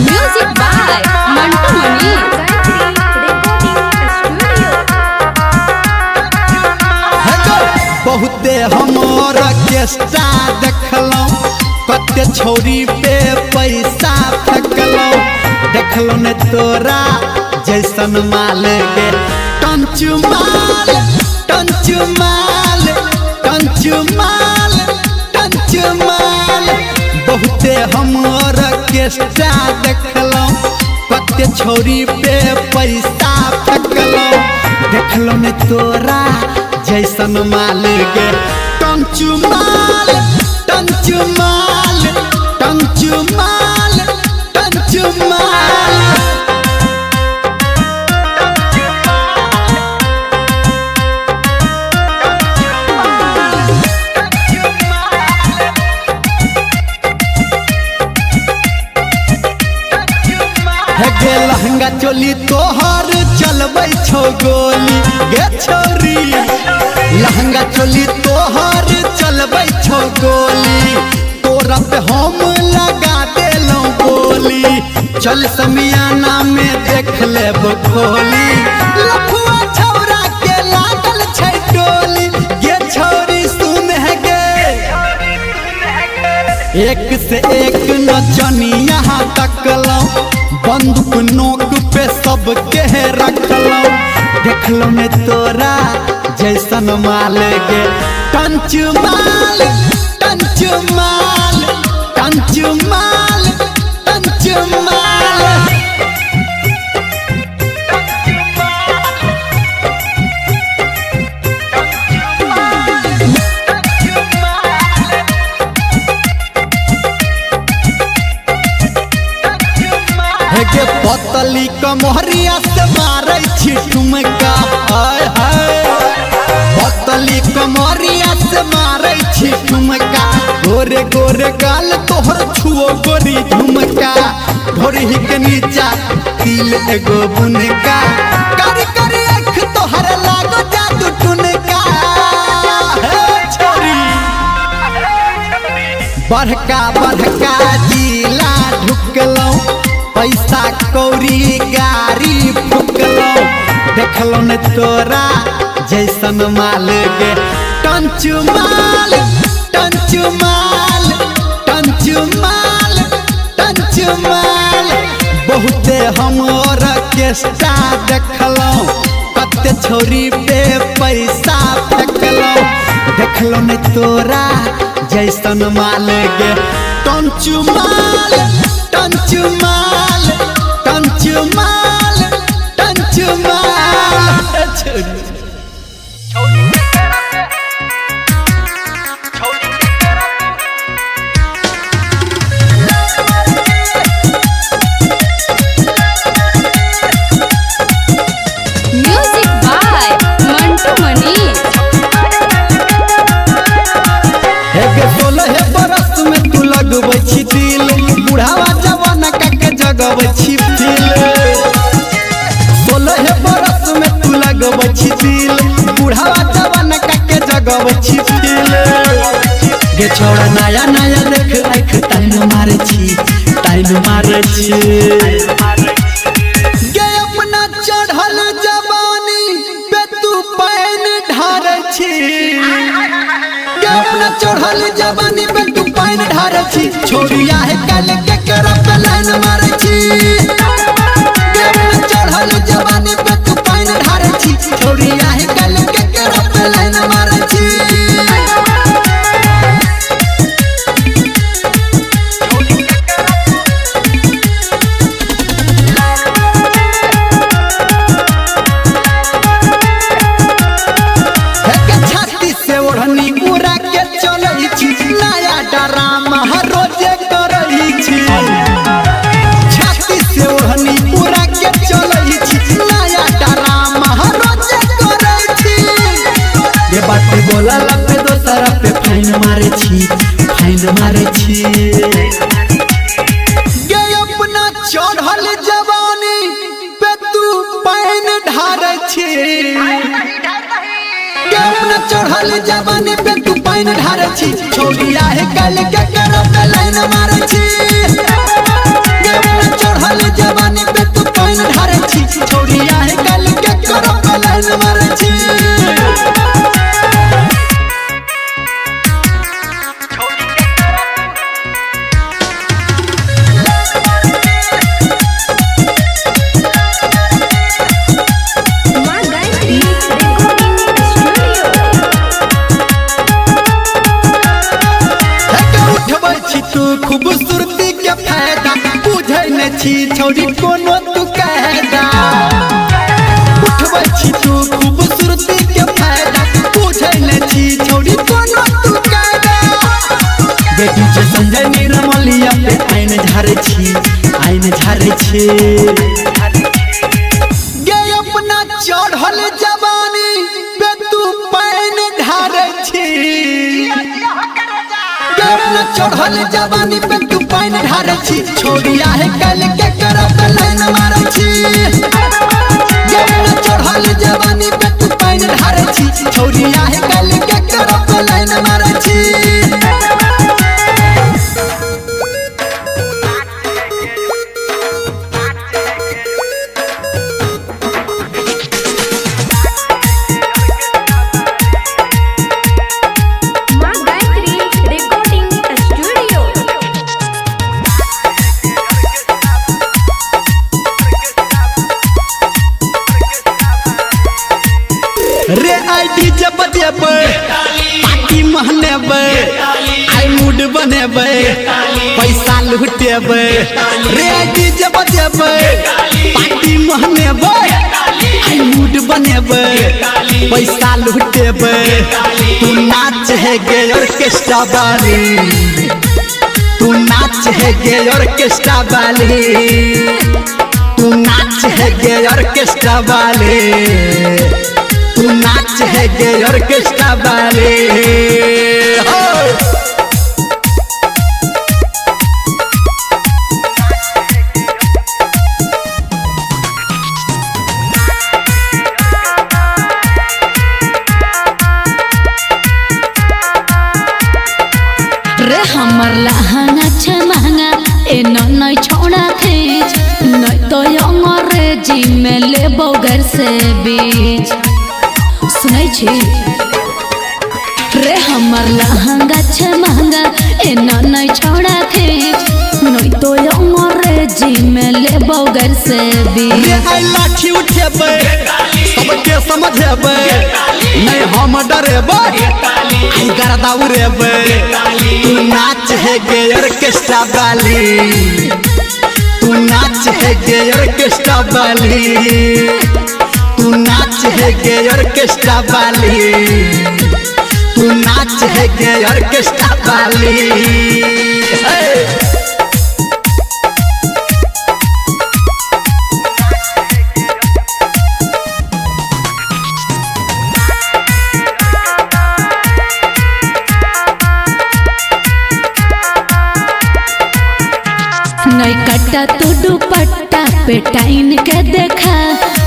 [SPEAKER 2] म्यूजिक बाय मंटू मनी
[SPEAKER 1] बहुते हमर केस्टा देखलौं कते छौरी पे पैसा फेंकलौं देखलौं ने तोरा जैसन माल गे टंचू माल टंचू माल टंचू माल टंचू माल बहुते हमर केस्टा देखलौं कते छौरी पे पैसा फेंकलौं देखलौं ने तोरा जैसन माल गे टंचू माल टंचू माल टंचू माल टंचू माल हे गे लहंगा चोली तोहर चलबै छौ गोली गे छोरी लहंगा चोली तोहर चलबै छौ गोली तोरा पे हम लगा देलौं बोली चल समियाना में देख लेब खोली लफुआ छौरा के लागल छै टोली गे छोरी सुन है गे एक से एक नचनिया तकलौं बंदूक नोक पे सबके रखलौं देखलौं ने तोरा जैसन माल गे टंचू माल टंचू माल टंचू माल टंचू माल गे पतली कमहरिया से मारै छी ठुमका हाय हाय पतली कमहरिया से मारै छी ठुमका गोरे गोरे गाल तोहर छुओ गोरी झुमका ढोरी के नीचा तिल एगो बुनका कारी कारी आँख तोहर लागो जादू टुनका हे छोरी बड़का बड़का जिला ढुकलौं पैसा कौड़ी गाड़ी फुकलौं देखलौं ने तोरा जैसन माल गे टंचू माल टंचू माल टंचू माल टंचू माल बहुते हमर केस्टा देखलौं कते छौरी पे पैसा फेंकलौं देखलौं ने तोरा जैसन माल गे टंचू माल टंचू माल टंचू माल टंचू माल
[SPEAKER 2] म्यूजिक बाय मंटू मनी
[SPEAKER 1] हे 16 बरस में तू लगबै छी दिल बुढ़ावा जवान के जगबै छी दिल 16 बरस में तू लगबै छी दिल बुढ़ावा जवान के जगबै छी दिल गे छोड़ा नया नया देख आँख टाइम मारे छी टाइम मारे छी गे अपना चढ़ल जवानी पे तू पैन ढारे छी गे अपना चढ़ल जवानी पे तू पैन ढारे छी छोड़िया है कल के करब लाइन मारे छी गे अपना चढ़ल जवानी पे तू पैन ढारे छी छोड़िया है कल के करब लाइन मारे छी बोला पे दोसरा पे फाइन मारे छी गे अपना चढ़ल जवानी पे तू पैन ढारे छी गे अपना चढ़ल जवानी पे तू पैन ढारे छी छोड़िया है कल के करब लाइन मारे छी गे अपना चढ़ल जवानी पे तू पैन ढारे छी छोड़िया है कल के करब लाइन मारे छी खूबसूरती के फायदा बुझे न छी छोड़ी कोनो तू कहदा उठबै छी तू खूबसूरती के फायदा बुझे न छी छोड़ी कोनो तू कहदा बेटी से संजय निर्मलिया पे आइन झारे छी गे अपना चढ़ल जवानी पे तू पैन ढारे छी अपना चढ़ल जवानी पे तू पैन ढारे छी छोड़िया है कल के करब लाइन मारे छी अपना चढ़ल जवानी पे तू पैन ढारे छी छोड़िया है कल के करब लाइन मारे छी रे आई डीजे बजेबै पार्टी महनेबै आई मूड बनेबै पैसा लुटेबै रे आई डीजे बजेबै पार्टी महनेबै आई मूड बनेबै पैसा लुटेबै तू नाच है गे ऑर्केस्ट्रा वाली तू नाच है गे ऑर्केस्ट्रा वाली तू नाच है गे ऑर्केस्ट्रा वाली तू नाच है गे ऑर्केस्ट्रा वाले
[SPEAKER 2] रे हमर लहंगा छे महंगा ए नई छोड़ा खींच नहीं तो अंग्रेजी में लेबो घर से बीच सुनै छी रे हमर लहंगा छे महंगा ए नई छोड़ा खींच नहीं तो अंग्रेजी में लेबो घर से बीच
[SPEAKER 1] रे आई लाठी उठेबै सबके समझेबै नहीं हम डरेबै आई गर्दा उड़ेबै तू नाच है गे ऑर्केस्ट्रा वाली तू नाच है गे ऑर्केस्ट्रा वाली तू नाच है गे ऑर्केस्ट्रा वाली तू नाच है गे ऑर्केस्ट्रा वाली
[SPEAKER 2] नहीं कट्टा तू दुपट्टा पे टाइन के देखा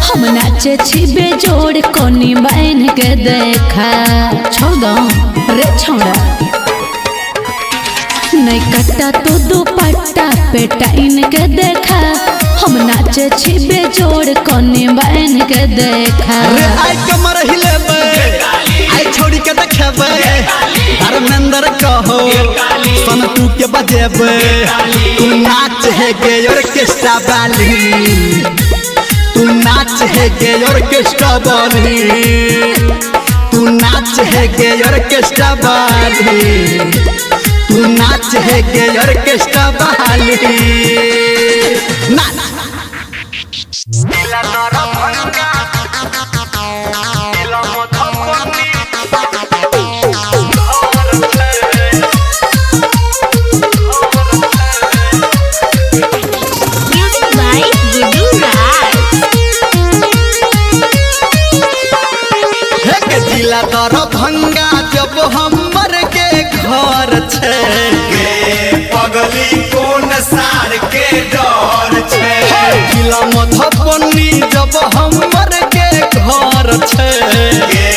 [SPEAKER 2] हम नाचे छिबे जोड़ कोनी बाइन के देखा छोड़ दो रे छोड़ा नहीं कट्टा तो दुपट्टा पे टाइन के देखा हम नाचे छिबे जोड़ कोने बहन के देखा
[SPEAKER 1] अरे आई कमर हिलेबे आई छोड़ी के देखेबे धर्मेंद्र कहो सन तू के बजेबे तू नाच है गे ऑर्केस्ट्रा वाली तू नाच है गे ऑर्केस्ट्रा वाली तू नाच है गे ऑर्केस्ट्रा वाली तू नाच है गे ऑर्केस्ट्रा वाली नाच
[SPEAKER 3] Music by Gudu Raj.
[SPEAKER 1] हे जिला दरभंगा जब हमर के घर छे
[SPEAKER 4] गे पगली कोन सार के डर छे
[SPEAKER 1] जिला मधुबनी जब हमर के घर छे
[SPEAKER 4] गे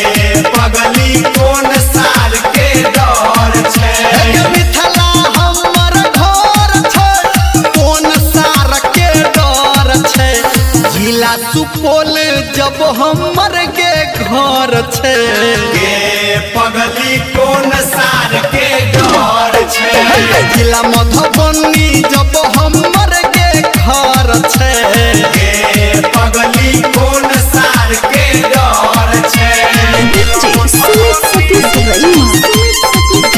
[SPEAKER 4] पगली कोन सार के डर छे
[SPEAKER 1] हे मिथिला हमर घर छे कोन सार के डर छे जिला सुपौल जब हमर के घर छे
[SPEAKER 4] गे पगली कोन सार के डर छे
[SPEAKER 1] जिला मधुबनी जब हमर के घर छे
[SPEAKER 4] गे पगली कोन सार के डर छे
[SPEAKER 3] Sumit Satish Verma.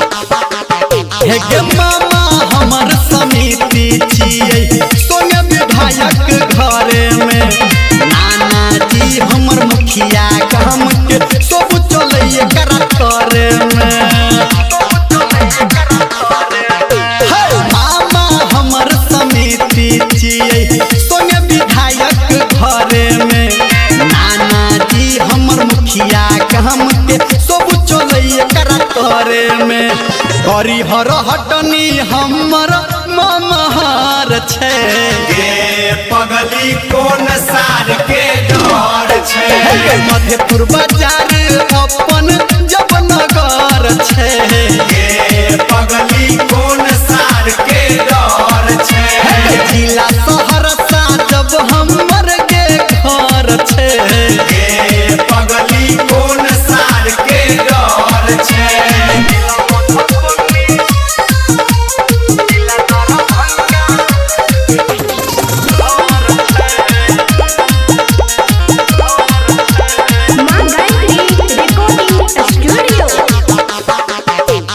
[SPEAKER 1] हे गे मामा हमर समिति छियै सोने विधायक घरे में नाना जी हमर मुखिया काम के सब चलै करा करे में हे मामा हमर समिति छियै सोने विधायक घरे में नाना जी हमर मुखिया काम के सब चलै करा करे में हरिहर हटनी हमर ममहार छे
[SPEAKER 4] गे पगली कोन सार के डर छे
[SPEAKER 1] मधेपुर बाजार अपन जब नगर छे
[SPEAKER 4] गे पगली कोन सार के डर छे
[SPEAKER 1] जिला सहरसा जब हमर के घर छे
[SPEAKER 4] गे पगली कोन सार के डर छे
[SPEAKER 3] माँ गायत्री Recording Studio.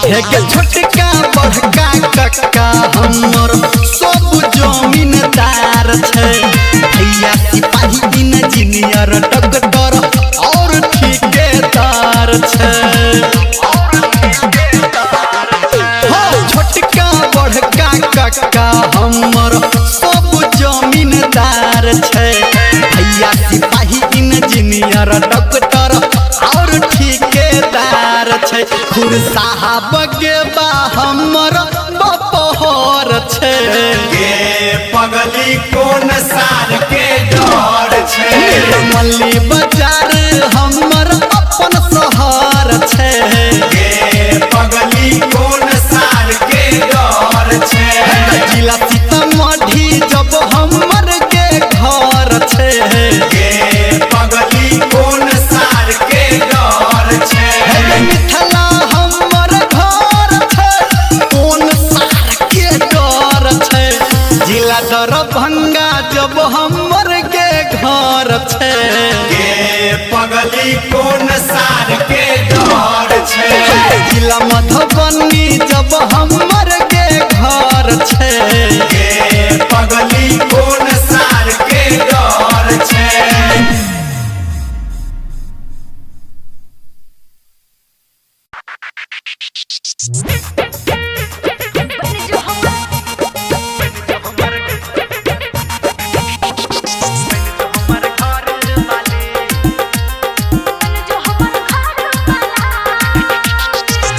[SPEAKER 1] हे गे छोटका बड़का कक्का हमर सब जमीनदार छे भैया सिपाही इंजीनियर डॉक्टर और ठेकेदार छे हो छोटका बड़का कक्का हमर सब जमीनदार छे भैया सिपाही इंजीनियर डॉक्टर और ठेकेदार छे खुर साहब के बा हमर बपहर छे
[SPEAKER 4] गे पगली कोन सार के डर छे
[SPEAKER 1] मल्ली बाजार हमर अपन शहर छे
[SPEAKER 4] गे पगली कोन सार के डर छे
[SPEAKER 1] जिला सीतामढ़ी जब हमर के घर छे
[SPEAKER 4] गे पगली कोन सार के डर छे
[SPEAKER 1] मिथिला हमर घर छे कोन सार के डर छे जिला दरभंगा जब हमर के घर छे
[SPEAKER 4] गे पगली कोन सार के डर छे
[SPEAKER 1] जिला मधुबनी जब हमर के घर छे
[SPEAKER 4] गे पगली कोन सार के डर छे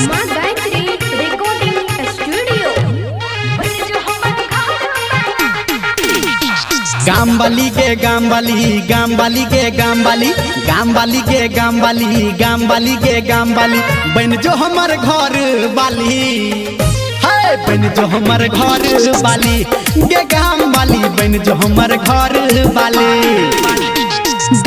[SPEAKER 3] माँ गायत्री Recording Studio.
[SPEAKER 1] गाम वाली गे गाम वाली गाम वाली गे गाम वाली गाम वाली गे गाम वाली गाम वाली गे गाम वाली बन जो हमर घर वाली है बन जो हमर घर वाली गे गाम वाली बन जो हमर घर वाली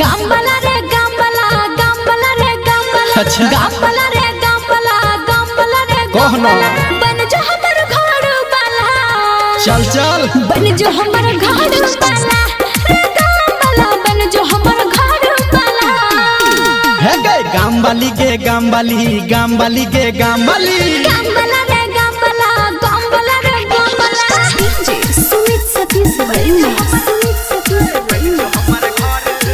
[SPEAKER 2] गाम वाला रे गाम वाला गाम वाला रे गाम वाला
[SPEAKER 1] अच्छा।
[SPEAKER 2] गाम वाला रे गाम वाला गाम वाला रे
[SPEAKER 1] कौन?
[SPEAKER 2] बन जो हमर घर वाला
[SPEAKER 1] चल चल
[SPEAKER 2] बन जो हमर घर वाला रे गाम वाला बन जो हमर घर वाला
[SPEAKER 1] है गे गाम वाली गे गाम वाली गाम वाली गे गाम वाली
[SPEAKER 2] गाम वाला रे गाम वाला गाम वाला रे गाम वाला
[SPEAKER 3] DJ Sumit Satish Varma. Sumit Satish Varma.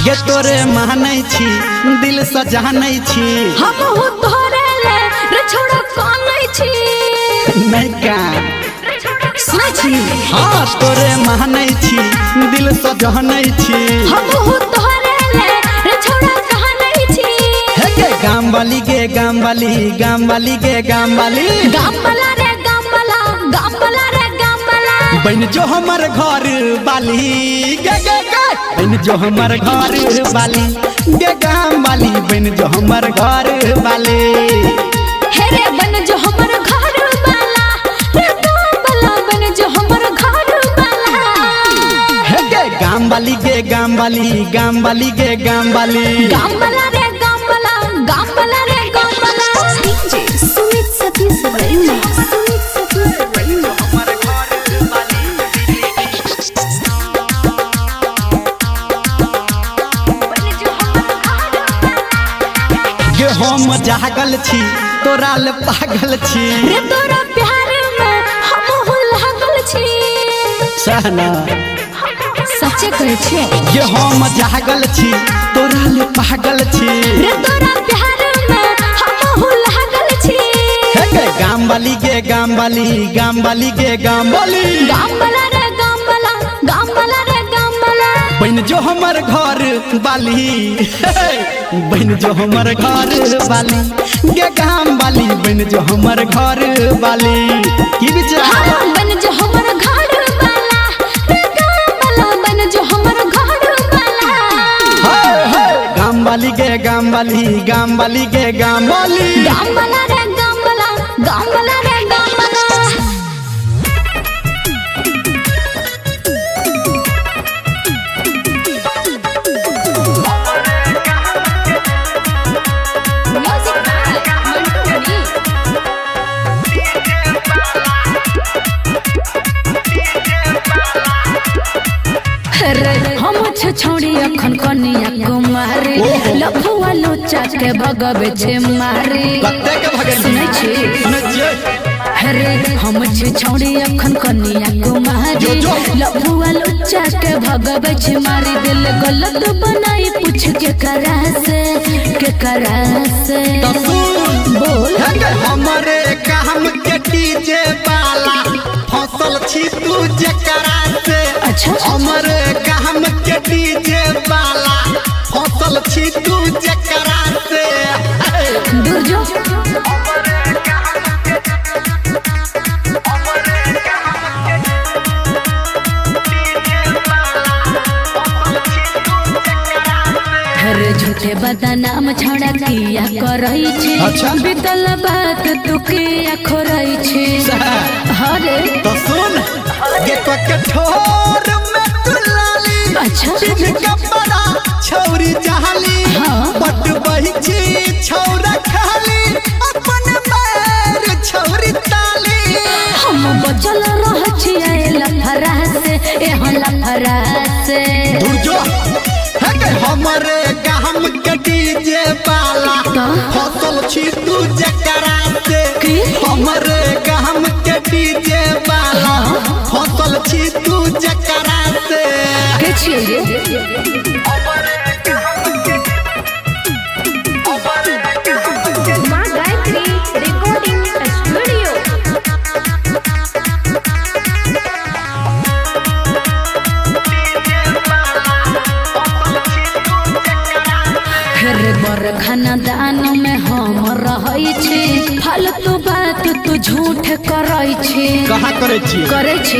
[SPEAKER 1] गे तोरे मानै छी दिल से जानै छी
[SPEAKER 2] हम हो तोरे ले रे छोड़ो कानै छी
[SPEAKER 1] नहीं का
[SPEAKER 2] सुनै छी
[SPEAKER 1] हाँ तोरे मानै छी दिल से जानै छी
[SPEAKER 2] हम हो तोरे ले रे छोड़ो कानै छी
[SPEAKER 1] है गे गाम वाली गे गाम वाली गाम वाली गे गाम वाली
[SPEAKER 2] गाम वाला रे गाम वाला गाम वाला रे गाम वाला
[SPEAKER 1] बन जो हमर घर वाली गे गे गे बन जो हमर घर वाली गे गाम वाली बन जो हमर घर वाली
[SPEAKER 2] हे रे बन जो हमर घर वाला रे गाम वाला बन जो हमर घर वाला
[SPEAKER 1] है गे गाम वाली गे गाम वाली गाम वाली गे गाम वाली
[SPEAKER 2] गाम वाला रे गाम वाला गाम वाला रे गाम वाला
[SPEAKER 3] DJ Sumit Satish Varma. Sumit Satish Varma.
[SPEAKER 1] गे हम जागल छी तोरा ले पागल छी
[SPEAKER 2] रे तोरा प्यार में हम हो लागल छी
[SPEAKER 1] सहना
[SPEAKER 2] सच्चे कहै छी
[SPEAKER 1] गे हम जागल छी तोरा ले पागल छी
[SPEAKER 2] रे तोरा प्यार में हम हो लागल छी
[SPEAKER 1] हे गे गाम वाली गे गाम वाली गाम वाली गे गाम वाली
[SPEAKER 2] गाम वाला रे गाम वाला गाम वाला रे गाम वाला
[SPEAKER 1] बन जो हमर घर वाली बन जो हमर घर वाली गे गाम वाली बन जो हमर घर वाली की विचार
[SPEAKER 2] हाँ, बन जो हमर घर वाला रे गाम वाला बन जो हमर घर वाला
[SPEAKER 1] हाय हाय गाम वाली गे गाम वाली गाम वाली गे गाम वाली
[SPEAKER 2] गाम वाला रे गाम वाला गाम वाला रे गाम वाला रे हम छोड़ी अखन कनिया कुमारी लफुआ लोचा के भगवे छे मारी
[SPEAKER 1] कत्ते के भगल
[SPEAKER 2] सुनै छी
[SPEAKER 1] सुनै छियै
[SPEAKER 2] रे हम छोड़ी अखन कनिया कुमारी लफुआ लोचा के भगवे छे मारी दिल गलत बनाई पूछ के करा से
[SPEAKER 1] तो सुन
[SPEAKER 2] बोल
[SPEAKER 1] हे गे हमरे काम के डीजे वाला फसल छी तू जकरा से
[SPEAKER 2] अच्छा
[SPEAKER 1] हमरे काम के डीजे वाला फसल छी तू जकरा से
[SPEAKER 2] दूर जो रे झूठे बदनाम छड़ा किया करई छी
[SPEAKER 1] अच्छा।
[SPEAKER 2] बितल बात तू किया खोरई छी हरे
[SPEAKER 1] तो सुन ये तो कठोर में तुलाली
[SPEAKER 2] अच्छा
[SPEAKER 1] सिद्ध कपड़ा छौरी जहाली
[SPEAKER 2] हाँ।
[SPEAKER 1] बट बही छी छौरा खाली अपन पैर छौरी ताली
[SPEAKER 2] हम बचल रह छिए लफरा से एह लफरा से
[SPEAKER 1] दूर जो है के हमरे काम के डीजे वाला
[SPEAKER 2] का?
[SPEAKER 1] फसल छी तू जकरा से
[SPEAKER 2] की?
[SPEAKER 1] हमरे काम के डीजे वाला फसल छी तू जकरा से
[SPEAKER 2] के छिए ये
[SPEAKER 3] माँ गायत्री रिकॉर्डिंग स्टूडियो.
[SPEAKER 2] रे बर खाना दान में हम रहै छी तू झूठ करे छी
[SPEAKER 1] कहाँ करे छी
[SPEAKER 2] करे छी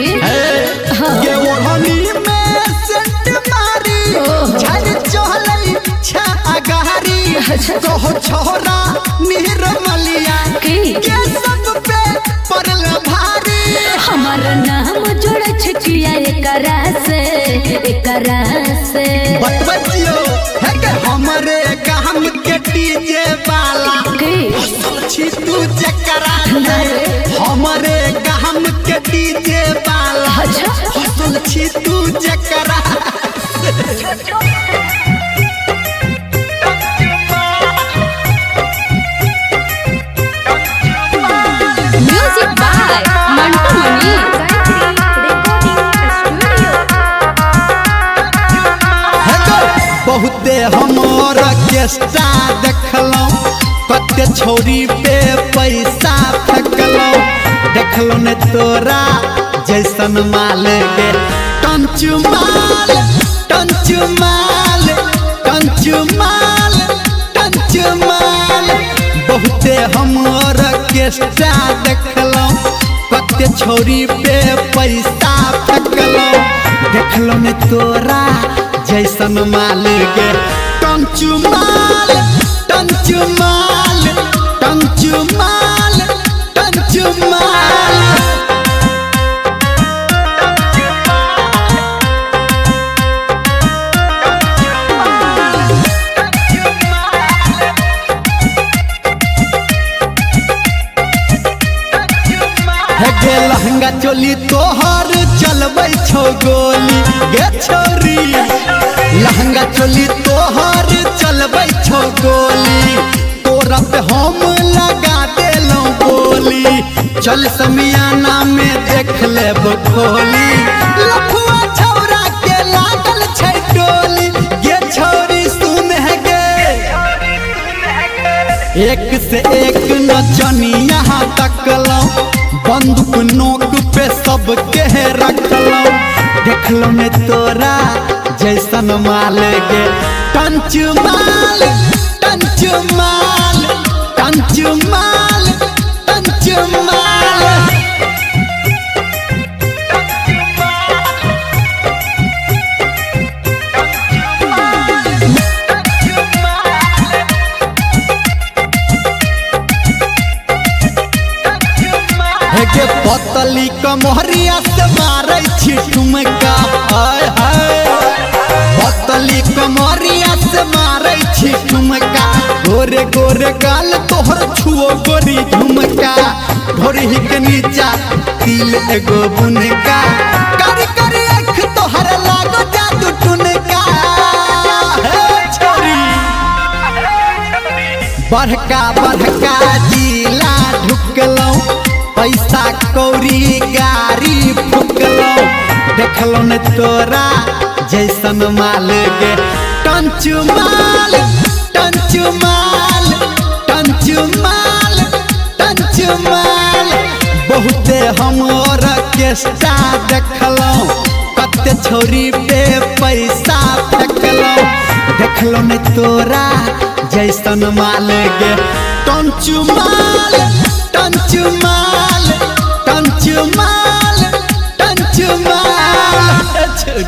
[SPEAKER 1] ये ओढ़नी में सेंट मारी झल चहलई छागारी कहो छोरा निर्मलिया
[SPEAKER 2] की
[SPEAKER 1] के सब पे पड़ल भारी
[SPEAKER 2] हमार नाम जोड़ छकिया एकरा से
[SPEAKER 1] बतियो है के हमरे काम के डीजे वाला
[SPEAKER 2] की
[SPEAKER 1] हसल छी तू जकरा से हमरे काम के डीजे वाला
[SPEAKER 2] अच्छा
[SPEAKER 1] हसल छी तू जकरा
[SPEAKER 3] Music by Mantu Mani.
[SPEAKER 1] बहुते हमर केस्टा देखलौं कते छोरी पे पैसा फेंकलौं देखलौं ने तोरा जैसन माल गे टंचू माल टंचू माल टंचू माल टंचू माल बहुते हमर केस्टा देखलौं कते छोरी पे पैसा फेंकलौं देखलौं ने तोरा जैसन माल गे टंचू माल टंचू माल टंचू माल टंचू माल है गे लहंगा चोली तोहर चलबै छौ गोली गे छोरी लहंगा चोली तोहर चलबै छौ गोली तोरा पे हम लगा देलौं बोली चल समियाना में देख लेब खोली लफुआ छौरा के लागल छै टोली गे छोरी सुन है गे एक से एक नचनिया तकलौं बंदूक नोक पे सबके रखलौं देखलौं ने तोरा जैसन माल गे टंचू माल टंचू माल टंचू माल टंचू माल के पतली कमहरिया से मारै छी ठुमका हाय हाय पतली कमहरिया से मारै छी ठुमका गोरे गोरे गाल तोहर छुओ गोरी झुमका ढोरी के नीचा तिल एगो बुनका कर कर आँख तोहर लागो जादू टुनका हे छोरी बड़का बड़का जिला ढुकलौं पैसा कौड़ी गाड़ी फुकलौं देखलौं ने तोरा जैसन माल गे टंचू माल टंचू माल टंचू माल टंचू माल बहुते हमर केस्टा देखलौं कते छोरी पे पैसा फेंकलौं देखलौं ने तोरा जैसन माल गे टंचू माल टंचू माल टंचू माल टंचू माल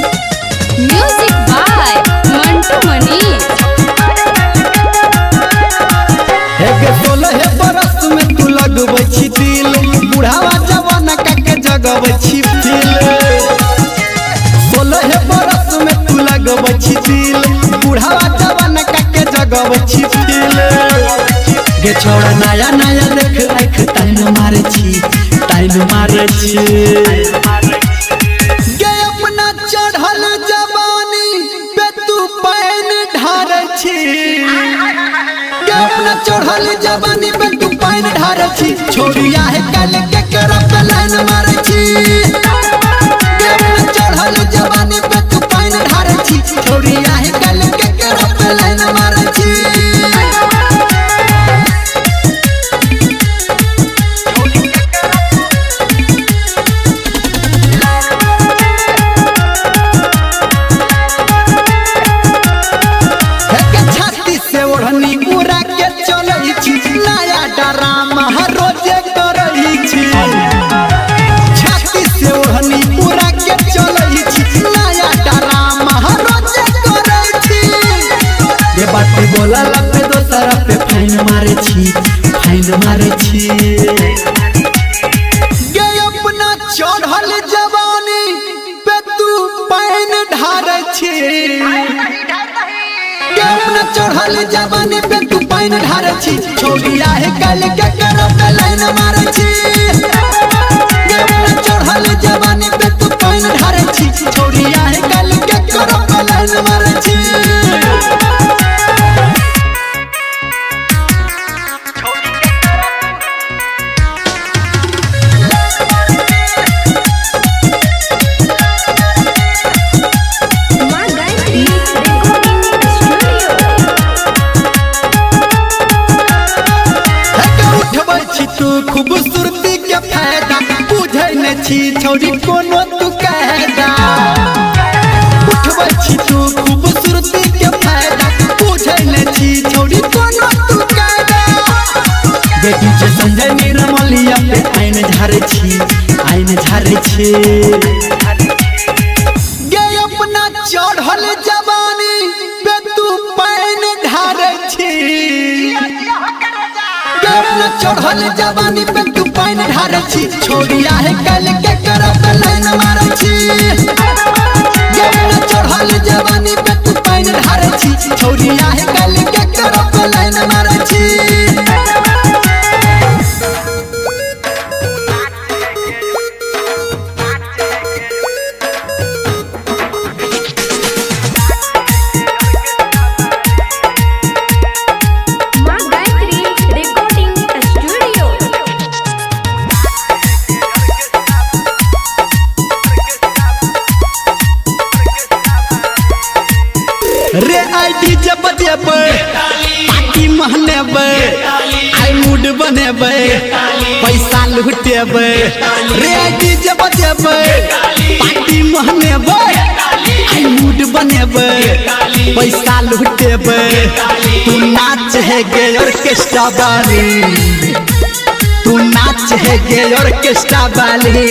[SPEAKER 3] Music by Mantu Mani.
[SPEAKER 1] हे 16 बरस में तू लगबै छी दिल बुढ़ावा जवान के जगबै छी दिल 16 बरस में तू लगबै छी दिल बुढ़ावा जवान के जगबै छी दिल गे छोड़ा नया नया देख आँख टाइन मारे छी गे अपना चढ़ल जवानी पे तू पैन ढारै छी गे अपना चढ़ल जवानी पे तू पैन ढारै छी छोड़िया है कल के करब लाइन मारै छी गे अपना चढ़ल जवानी पे तू पैन ढारै छी छोड़िया है कल के करब लाइन मारै छी बात बोला पे दोसरा पे फाइन मारे छी गे अपना चढ़ल जवानी पे तू पाइन ढारे छी गे अपना चढ़ल जवानी पे तू पाइन ढारे छी छोड़िया है कल के करब लाइन मारे छी गे अपना चढ़ल जवानी पे तू पाइन ढारे छी छोड़िया है कल के करब लाइन मारे छी खूबसूरती के फायदा बुझे न छी छोड़ी कोनो तू कहदा उठबै छी तू खूबसूरती के फायदा बुझे न छी छोड़ी कोनो तू कहदा बेटी जे संजय निर्मलिया पे आइन झारे छी गे अपना चढ़ल जवानी पे तू पाइन ढारे छी अपना चढ़ल जवानी पे तू पाइन ढारे छी छोड़िया है कल के करब लाइन मारे छी अपना चढ़ल जवानी पे तू पाइन ढारे छी छोड़िया है कल के करब लाइन मारे छी रे आई डीजे बजेबे पार्टी महनेबे आई मूड बनेबे पैसा लुटेबे रे आई डीजे बजेबे पार्टी महनेबे आई मूड बनेबे पैसा लुटेबे तू नाच है गे ऑर्केस्ट्रा वाली तू नाच है गे ऑर्केस्ट्रा वाली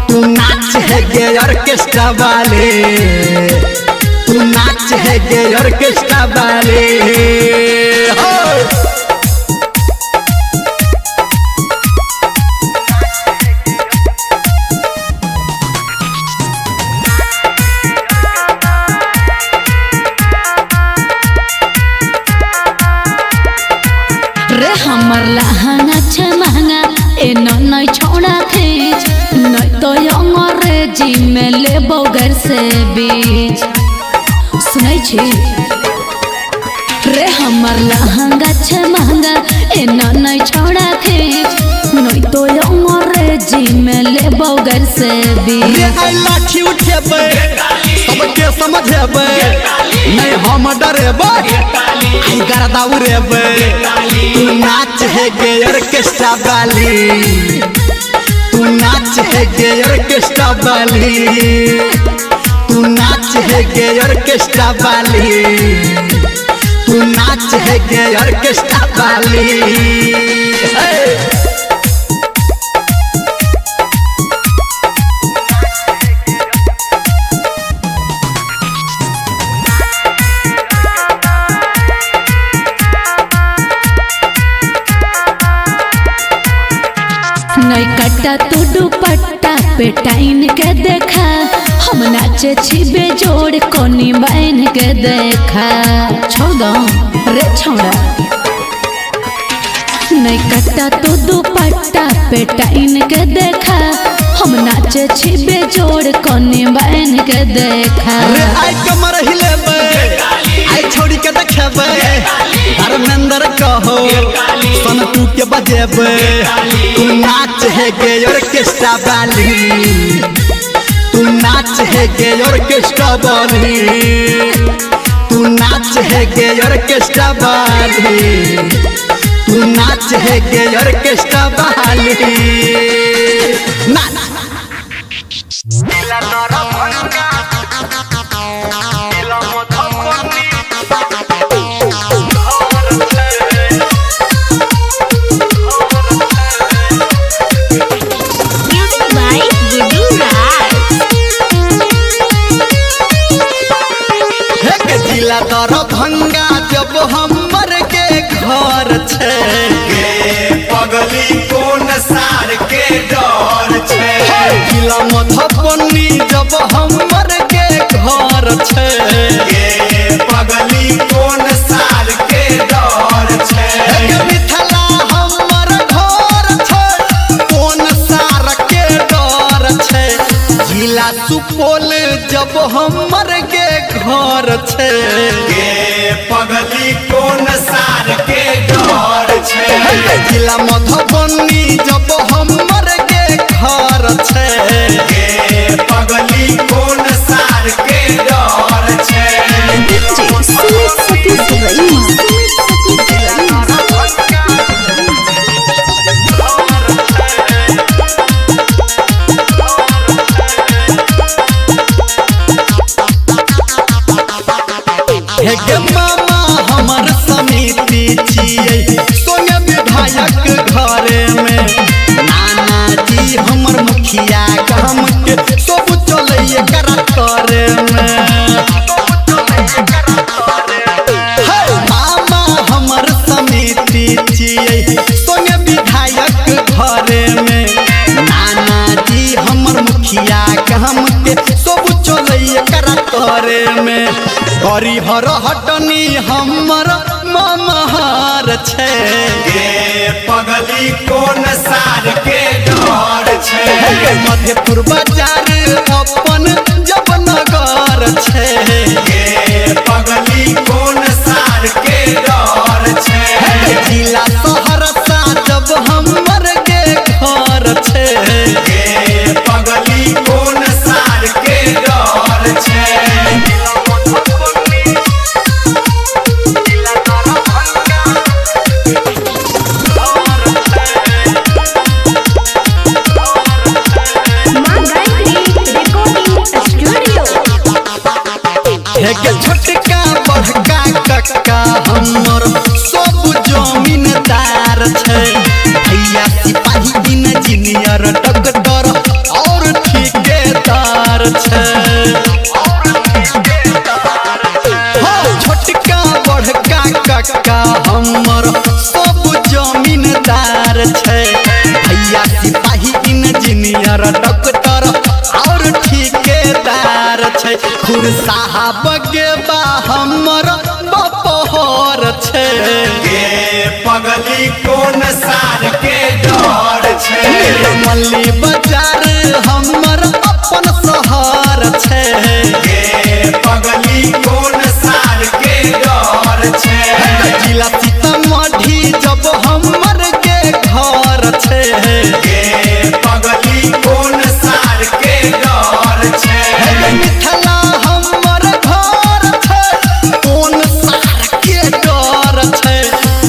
[SPEAKER 1] तू नाच है गे ऑर्केस्ट्रा वाली तू नाच है गे ऑर्केस्ट्रा वाले
[SPEAKER 2] रे हमर लहंगा छे महंगा ए न छोड़ा खींच नहीं तो अंग्रेजी में लेबो घर से बीज सुनै छी रे हमर लहंगा छे महंगा ए न छोड़ा खींच नहीं तो अंग्रेजी में लेबो घर से बीज
[SPEAKER 1] रे आई लाठी उठेबे सबके समझेबे नहीं हम डरेबे आई गर्दा उड़ेबे तू नाच है गे ऑर्केस्ट्रा वाली तू नाच है गे ऑर्केस्ट्रा वाली तू नाच है गे ऑर्केस्ट्रा वाली तू नाच है गे ऑर्केस्ट्रा वाली
[SPEAKER 2] नहीं कट्टा तू दुपट्टा पे टाइन के देखा हम नाचे छी बेजोड़ कोनी बाइन के देखा छोड़ रे छोड़ा नहीं कट्टा तू दुपट्टा पे टाइन के देखा हम नाचे छी बेजोड़ कोनी बाइन के देखा
[SPEAKER 1] रे आई कमर हिलेबे आई छोड़ी के देखेबे धर्मेंद्र कहो सन तू के बजेबे तू नाच है गे ऑर्केस्ट्रा वाली तू नाच है गे ऑर्केस्ट्रा वाली तू नाच है गे ऑर्केस्ट्रा वाली तू नाच है गे ऑर्केस्ट्रा वाली नाच दरभंगा जब हमर के घर छे
[SPEAKER 4] गे पगली कोन सार के डर छे
[SPEAKER 1] जिला मधुबनी जब हमर के घर छे
[SPEAKER 4] गे पगली कोन सार के डर छे
[SPEAKER 1] मिथिला हमर घर छे कोन सार के डर छे जिला सुपौल जब हमर के घर छे
[SPEAKER 4] गे पगली कोन सार के डर छे
[SPEAKER 1] जिला मधुबनी जब हमर के घर छे
[SPEAKER 4] गे पगली कोन सार के डर छे
[SPEAKER 3] सुमित सतीश रईमा
[SPEAKER 1] हे गे मामा हमर समिति छियै सोने विधायक घरे में नाना जी हमर मुखिया काम के सब चले करा करे में हे मामा हमर समिति छियै सोने विधायक घरे में नाना जी हमर मुखिया काम के सब चले करा करे में हरिहर हटनी हमर ममहार छे
[SPEAKER 4] गे पगली कोन सार के डर छे
[SPEAKER 1] मधेपुर बाजार अपन जब नगर छे
[SPEAKER 4] गे पगली कोन सार के डर छे
[SPEAKER 1] जिला सहरसा जब हमर के घर छे
[SPEAKER 4] गे पगली कोन सार के डर छे
[SPEAKER 3] मां गायत्री रिकॉर्डिंग स्टूडियो
[SPEAKER 1] हे के छोटका बड़का कक्का हमर सब जमीनदार छे भैया सिपाही इंजीनियर डॉक्टर और ठेकेदार छे छोटका बड़का कक्का हमर सब जमीनदार छे भैया सिपाही इंजीनियर डॉक्टर और ठेकेदार छे खुर साहब के बा हमर बपहर छे
[SPEAKER 4] गे पगली कोन सार के डर छे
[SPEAKER 1] मल्ली बाजार हमर अपन शहर छे
[SPEAKER 4] गे पगली कोन सार के डर छे
[SPEAKER 1] जिला सीतामढ़ी जब हमर के घर छे
[SPEAKER 4] गे पगली कोन सार के डर छे
[SPEAKER 1] मिथिला हमर घर छे कोन सार के डर छे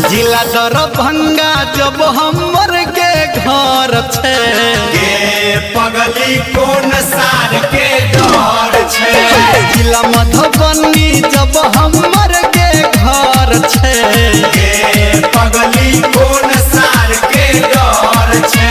[SPEAKER 1] जिला दरभंगा जब हमर के घर छे
[SPEAKER 4] गे पगली कोन सार के डर छे
[SPEAKER 1] जिला मधुबनी जब हमर के घर छे
[SPEAKER 4] गे पगली कोन सार के डर छे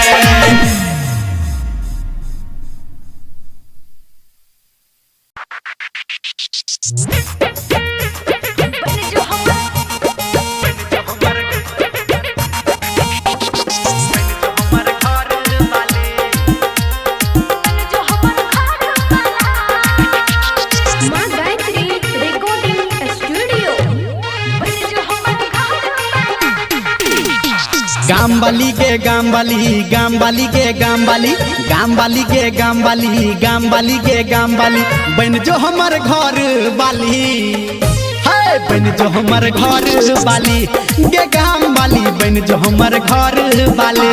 [SPEAKER 3] मां गायत्री रिकॉर्डिंग स्टूडियो
[SPEAKER 1] गाम वाली के गाम वाली गाम वाली के गाम वाली गाम वाली के गाम वाली गाम वाली के गाम वाली बन जो हमर घर वाली है बन जो हमर घर वाली के गाम वाली बन जो हमर घर वाली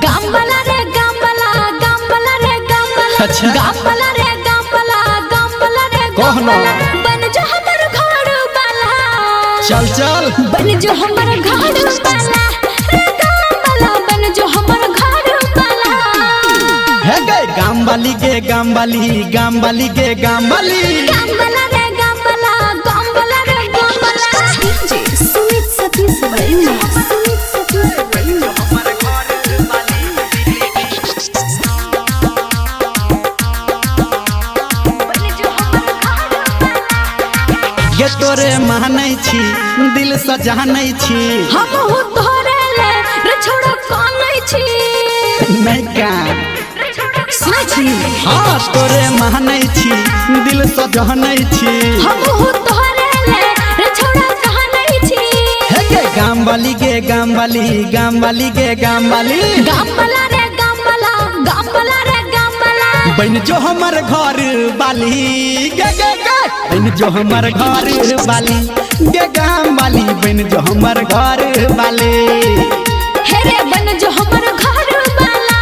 [SPEAKER 2] गाम वाला रे गाम वाला गाम वाला रे गाम वाला
[SPEAKER 1] अच्छा।
[SPEAKER 2] गाम वाला रे गाम वाला गाम वाला रे गाम
[SPEAKER 1] कहना।
[SPEAKER 2] वाला बन जो हमर घर वाला
[SPEAKER 1] चल चल
[SPEAKER 2] बन जो हमर घर वाला रे गाम वाला बन जो हमर घर वाला
[SPEAKER 1] है गए गाम वाली के गाम वाली गाम वाली के गाम वाली
[SPEAKER 2] गाम वाला रे गाम वाला गाम वाला रे गाम वाला
[SPEAKER 3] सुमित सतीश रईमा सुमित सतीश रईमा
[SPEAKER 1] गे तोरे मानै छी दिल से जानै छी
[SPEAKER 2] हम हो तोरे ले रे छोड़ा कानै छी
[SPEAKER 1] नहीं का
[SPEAKER 2] सुनै छी
[SPEAKER 1] हाँ तोरे मानै छी दिल से जानै छी
[SPEAKER 2] हम हो तोरे ले रे छोड़ा कानै छी
[SPEAKER 1] हे गे गाम वाली गे गाम वाली गाम वाली गे गाम वाली
[SPEAKER 2] गाम वाला रे गाम वाला गाम वाला रे गाम वाला
[SPEAKER 1] बन जो हमर घर वाली गे गे गे बन जो हमर घर वाली गे गाम वाली बन जो हमर घर वाली
[SPEAKER 2] हे रे बन जो हमर घर वाला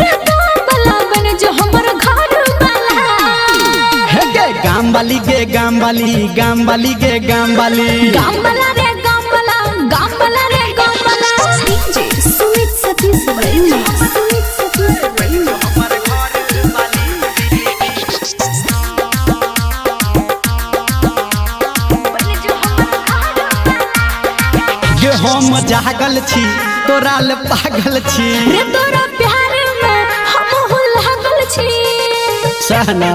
[SPEAKER 2] रे गाम वाला बन जो हमर घर वाला
[SPEAKER 1] हे गे गाम वाली गे गाम वाली गाम वाली गे गाम वाली
[SPEAKER 2] गाम वाला रे गाम वाला गाम वाला रे गाम वाला
[SPEAKER 3] DJ Sumit Satish Varma. Sumit Satish Varma.
[SPEAKER 1] गे हम जागल छी तोरा ले पागल छी
[SPEAKER 2] रे तोरा प्यार में हम हो लागल छी
[SPEAKER 1] सहना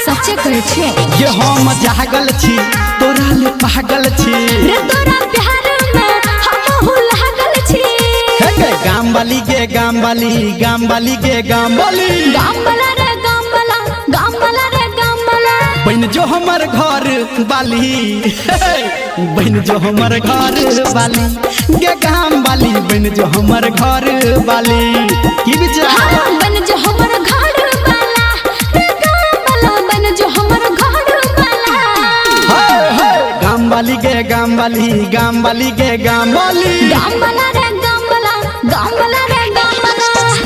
[SPEAKER 2] सच्चे कहै छी
[SPEAKER 1] गे हम जागल छी तोरा ले पागल छी
[SPEAKER 2] रे तोरा प्यार में हम हो लागल छी
[SPEAKER 1] हे गे गाम वाली गे गाम वाली गाम वाली गे गाम वाली
[SPEAKER 2] गाम वाला रे गाम वाला गाम वाला रे गाम वाला
[SPEAKER 1] बन जो हमर घर वाली बन जो हमर घर वाली गे गाम वाली बन जो हमर घर वाली की विचार
[SPEAKER 2] हाँ, बन जो हमर घर वाला रे गाम वाला बन जो हमर घर वाला
[SPEAKER 1] हाय हाय गाम वाली गे गाम वाली गाम वाली गे गाम वाली
[SPEAKER 2] गाम वाला रे गाम वाला गाम वाला रे गाम वाला रे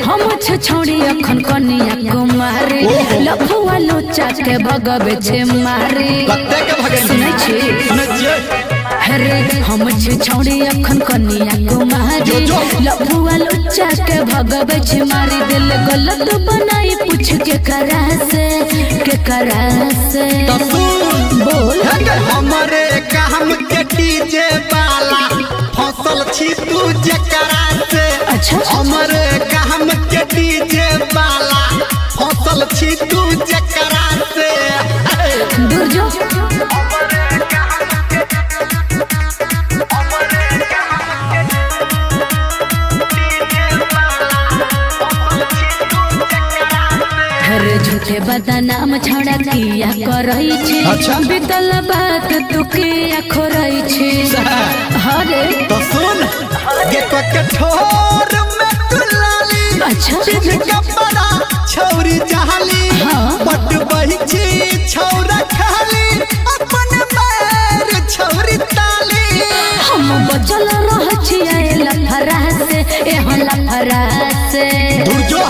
[SPEAKER 2] हम छोड़ी अखन कनिया कुमारी लफुआ लोचा के भगवे छे मारी
[SPEAKER 1] कत्ते के भगे
[SPEAKER 2] सुनै छी
[SPEAKER 1] सुनै छियै
[SPEAKER 2] रे हम छोड़ी अखन कनिया कुमारी लफुआ लोचा के भगवे छे मारी दिल गलत बनाई पूछ के करा से
[SPEAKER 1] तो सुन
[SPEAKER 2] बोल
[SPEAKER 1] हे गे हमरे काम के डीजे वाला फसल छी तू जकरा से
[SPEAKER 2] अच्छा
[SPEAKER 1] हमरे काम के डीजे वाला फसल छी तू जकरा से
[SPEAKER 2] दूर जो रे झूठे बदनाम छड़ा किया करई छी
[SPEAKER 1] अच्छा।
[SPEAKER 2] बितल बात तू किया खोरई छी हरे
[SPEAKER 1] तो सुन गे तो के ठोर में तुलाली
[SPEAKER 2] अच्छा
[SPEAKER 1] कपड़ा छौरी जहाली
[SPEAKER 2] हाँ।
[SPEAKER 1] पट बही छी छौरा खाली अपन पैर छौरी ताली
[SPEAKER 2] हम बचल रह छिए लफरा से एह लफरा से
[SPEAKER 1] दूर जो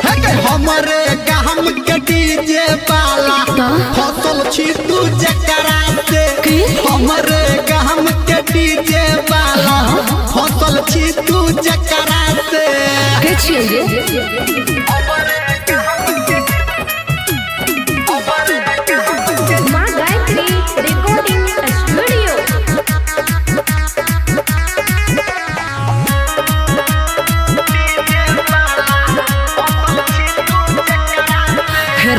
[SPEAKER 1] है के हमरे काम के डीजे वाला
[SPEAKER 2] का?
[SPEAKER 1] फसल छी तू जकरा से
[SPEAKER 2] की?
[SPEAKER 1] हमरे काम के डीजे वाला फसल छी तू जकरा से
[SPEAKER 2] के छिए रे
[SPEAKER 3] माँ गायत्री रिकॉर्डिंग स्टूडियो.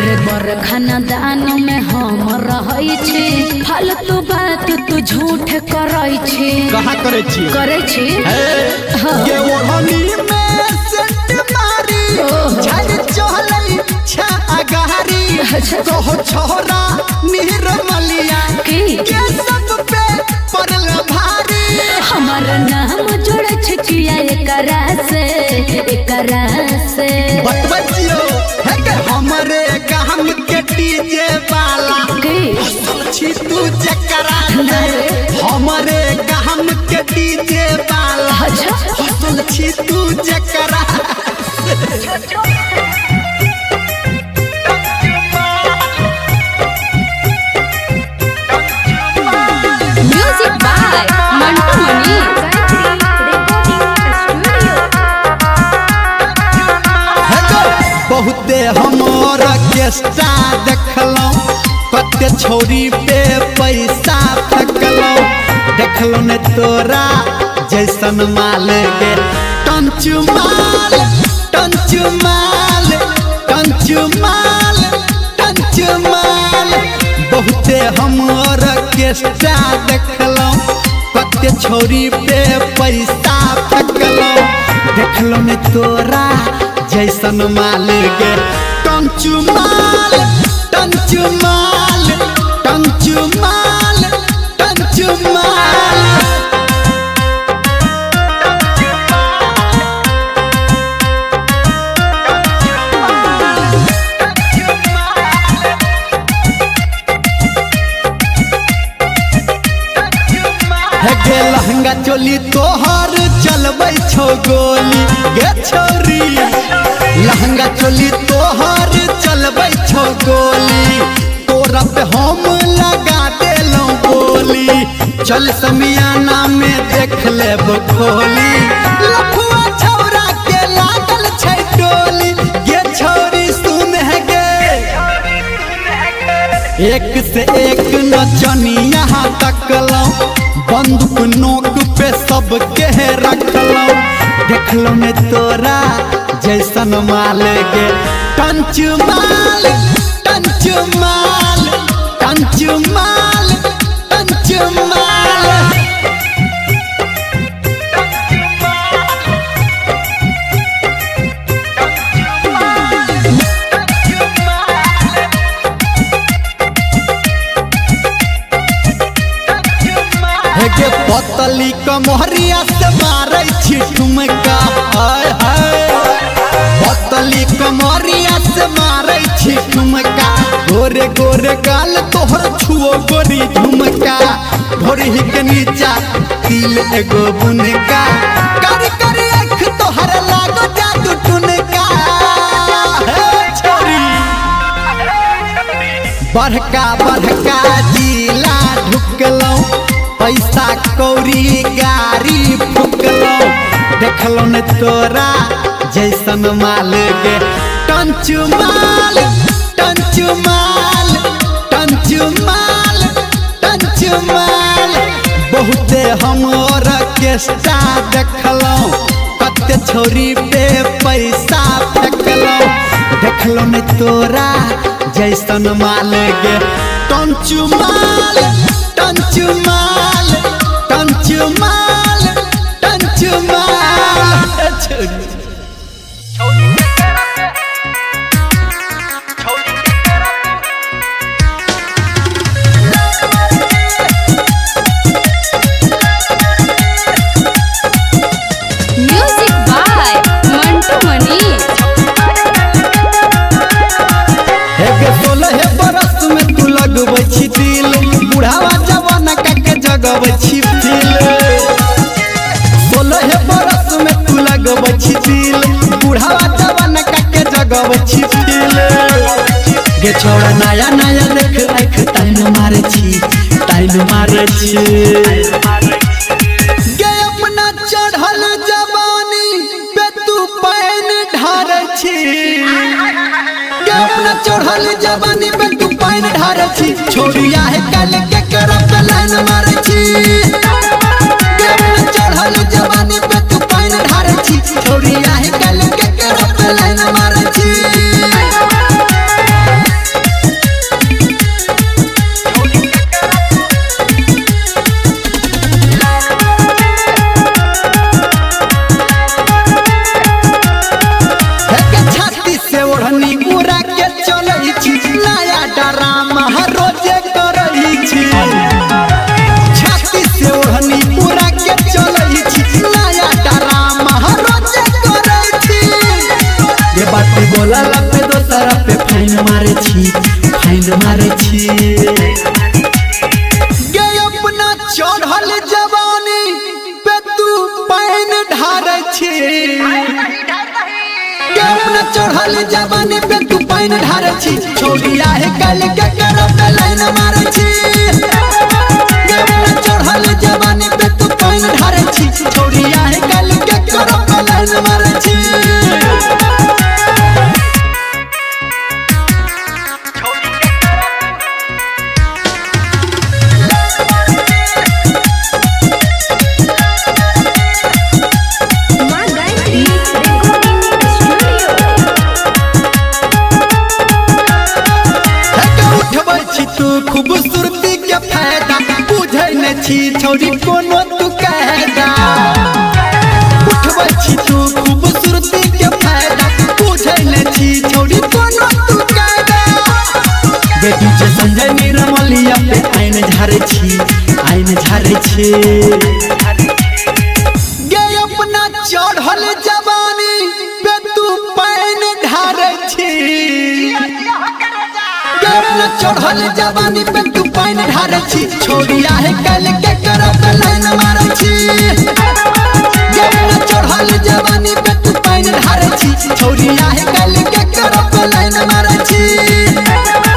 [SPEAKER 2] रे बर खानदान में हम रहै छी फालतू बात तू झूठ करई छी
[SPEAKER 1] कहाँ करे छी
[SPEAKER 2] करै छी हाँ।
[SPEAKER 1] ये ओढ़नी में सेंट मारी झड़ चहलई छा अगारी
[SPEAKER 2] अच्छा।
[SPEAKER 1] कहो छोरा निर्मलिया
[SPEAKER 2] की?
[SPEAKER 1] के सब पे पड़ल भारी
[SPEAKER 2] हमार नाम जोड़ छकिया एकरा से
[SPEAKER 1] बतबजियो है के हमरे काम के डीजे वाला
[SPEAKER 2] की?
[SPEAKER 1] फसल छी तू जकरा से हमरे काम के डीजे वाला
[SPEAKER 2] अच्छा।
[SPEAKER 1] फसल छी तू जकरा
[SPEAKER 2] music by Mantu Mani
[SPEAKER 3] Gayatri recording studio.
[SPEAKER 1] है तो बहुत हमर केस्टा देखलौ कते छौरी पे पैसा फेंकलौ देखलौ ने तोरा जैसन माल गे टंचु माल टंचु माल टंचु माल टंचु माल बहुते हमर केस्टा देखलौ कते छौरी पे पैसा फेंकलौ देखलौ ने तोरा जैसन माल गे टंचु माल टंचु माल टंचु माल टंचु माल गे लहंगा चोली तोहर चलबै छौ गोली गे छोरी लहंगा चोली तोहर चलबै छौ गोली तोरा पे हम लगा देलौ बोली चल समियाना में देख लेब खोली लफुआ छौरा के लागल छै टोली गे छोरी सुन गे एक से एक नचनिया तकलौ बंदूक नोक पे सबके रखलौ देखलौ ने तोरा जैसन माल गे टंचु माल टंचु माल टंचु माल टंचु माल गे पतली कमहरिया से मारै छी ठुमका हाय हाय पतली कमहरिया से मारै छी ठुमका गोरे गोरे गाल तोहर छुओ गोरी झुमका ढोरी के नीचा तिल एगो बुनका करी करी आँख तोहर लागो जादू टुनका हे छोरी बड़का बड़का जिला ढुकलौ पैसा कौड़ी गाड़ी फुकलौ देखलौ ने तोरा जैसन माल गे टंचु माल टंचु माल टंचु माल टंचु माल बहुते हमर केस्टा देखलौ कते छौरी पे पैसा फेंकलौ देखलौ ने तोरा जैसन माल गे टंचु माल टंचु माल टंचु माल टंचु माल
[SPEAKER 3] Music by Mantu Mani.
[SPEAKER 1] हे 16 बरस में तू लगबै छी दिल बुढ़ावा जवान के जगबै छी दिल 16 बरस में तू लगबै छी दिल बुढ़ावा जवान के जगबै छी दिल गे छोड़ा नया नया देख आँख टाइम मारे छी गे अपना चढ़ल जवानी पे तू पैन ढारै छी गे अपना चढ़ल जवानी पे तू पैन ढारै छी छोड़िया है कल के करब लाइन मारै छी गे अपना चढ़ल जवानी पे तू पैन ढारै छी छोड़िया है कल के करब लाइन मारै छी छाती से ओढ़नी उड़ा के चलै छी नया ड्रामा हर रोजे करै छी छाती से ओढ़नी उड़ा के चलै छी नया ड्रामा हर रोजे करै छी ये बात बोला पे दोसरा पे फाइन मारे छी गे अपना चढ़ल जवानी पे तू पैन ढारै छी गे अपना चढ़ल जवानी पे तू पैन ढारै छी छोड़िया है कल के करब लाइन मारै छी गे अपना चढ़ल जवानी पे तू पैन ढारै छी छोड़िया है कल के करब लाइन मारै छी छी छोड़ी कोनो तू कहदा उठबै छी तू खूबसूरती के फायदा बुझै न छी छोड़ी कोनो तू कहदा बेटी जे संजय निर्मलिया पे आइन झारे छी गे अपना चढ़ल जवानी पे तू पाइन ढारे छी अपना चढ़ल जवानी पे तू पाइन ढारे छी छोड़िया है कल के करब लाइन मारे छी अपना चढ़ल जवानी पे तू पाइन ढारे छी छोड़िया है कल के करब लाइन मारे छी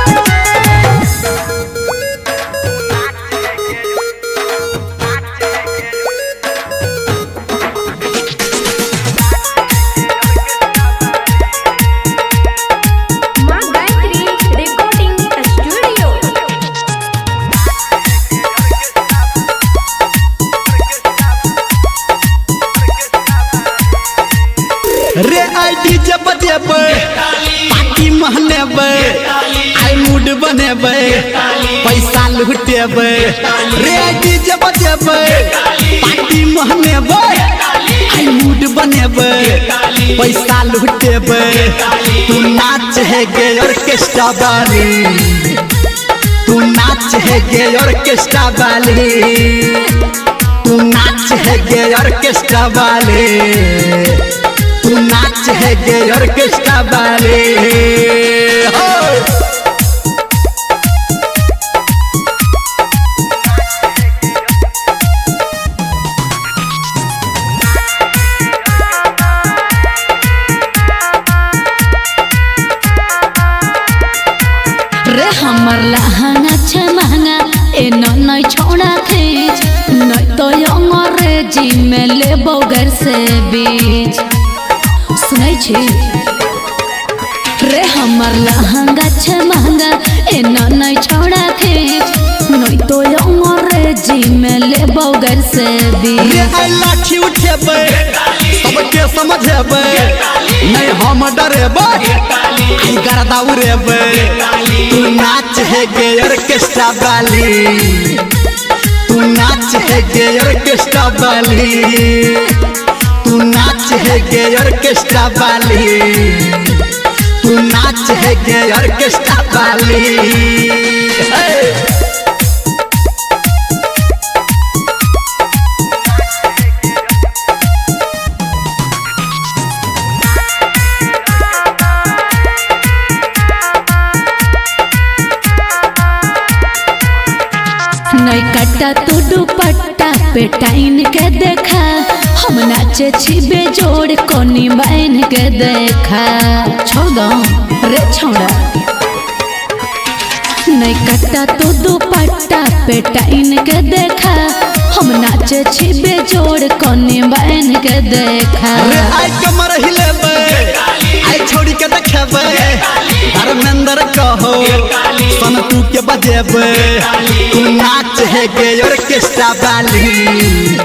[SPEAKER 1] रे आई डीजे बजेबे पार्टी महनेबे आई मूड बनेबे पैसा लुटेबे रे आई डीजे बजेबे पार्टी महनेबे आई मूड बनेबे पैसा लुटेबे तू नाच है गे ऑर्केस्ट्रा वाली तू नाच है गे ऑर्केस्ट्रा वाली तू नाच है गे ऑर्केस्ट्रा वाली तू नाच है गे ऑर्केस्ट्रा वाले
[SPEAKER 2] रे हमर लहंगा छे महंगा ए नई छोड़ा खींच नहीं तो अंग्रेजी में लेबो घर से बीच सुनै छी रे हमर लहंगा छे महंगा ए नई छोड़ा खींच नहीं तो अंग्रेजी में लेबो घर से बीच
[SPEAKER 1] रे आई लाठी उठेबे सबके समझेबे नहीं हम डरेबे आई गर्दा उड़ेबे तू नाच है गे ऑर्केस्ट्रा वाली तू नाच है गे ऑर्केस्ट्रा वाली तू नाच है गे ऑर्केस्ट्रा वाली तू नाच है गे ऑर्केस्ट्रा वाली
[SPEAKER 2] नहीं कट्टा तू दुपट्टा पे टाइन के देखा हम नाचे छी बेजोड़ कोनी बाइन के देखा छोड़ दो रे छोड़ा नहीं कट्टा तू दुपट्टा पे टाइन के देखा हम नाचे छी बेजोड़ कोनी बाइन के देखा
[SPEAKER 1] रे आई कमर हिलेबे आई छोड़ी के देखेबे धर्मेंद्र कहो सन तू के बजेबे तू नाच है गे ऑर्केस्ट्रा वाली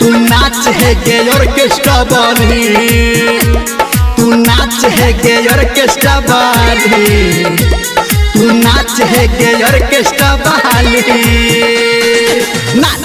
[SPEAKER 1] तू नाच है गे ऑर्केस्ट्रा वाली तू नाच है गे ऑर्केस्ट्रा वाली तू नाच है गे ऑर्केस्ट्रा वाली नाच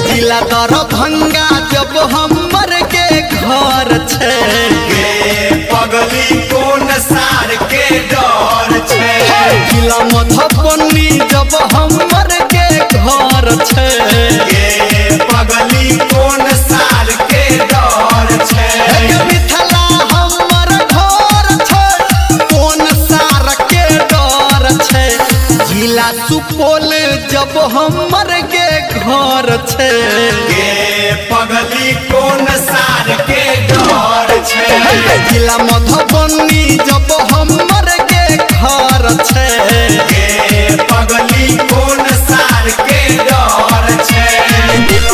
[SPEAKER 1] जिला दरभंगा जब हमर के घर छे
[SPEAKER 4] पगली कोन सार के डर छे
[SPEAKER 1] जिला मधुबनी जब हमर के घर छे
[SPEAKER 4] पगली कोन सार के डर छे
[SPEAKER 1] मिथिला हमर घर छे कोन सार के डर छे जिला सुपौल जब हमर के घर छे
[SPEAKER 4] पगली कोन सार के डर छे
[SPEAKER 1] जिला मधुबनी जब हमर के घर छे
[SPEAKER 4] पगली कोन सार के डर छे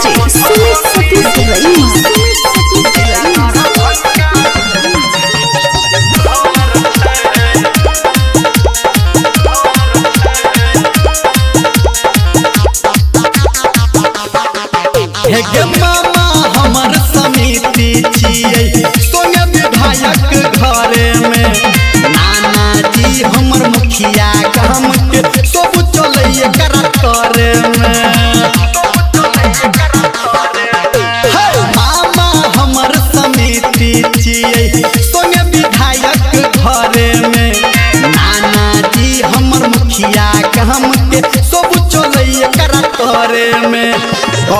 [SPEAKER 3] सुमित सतीश रईमा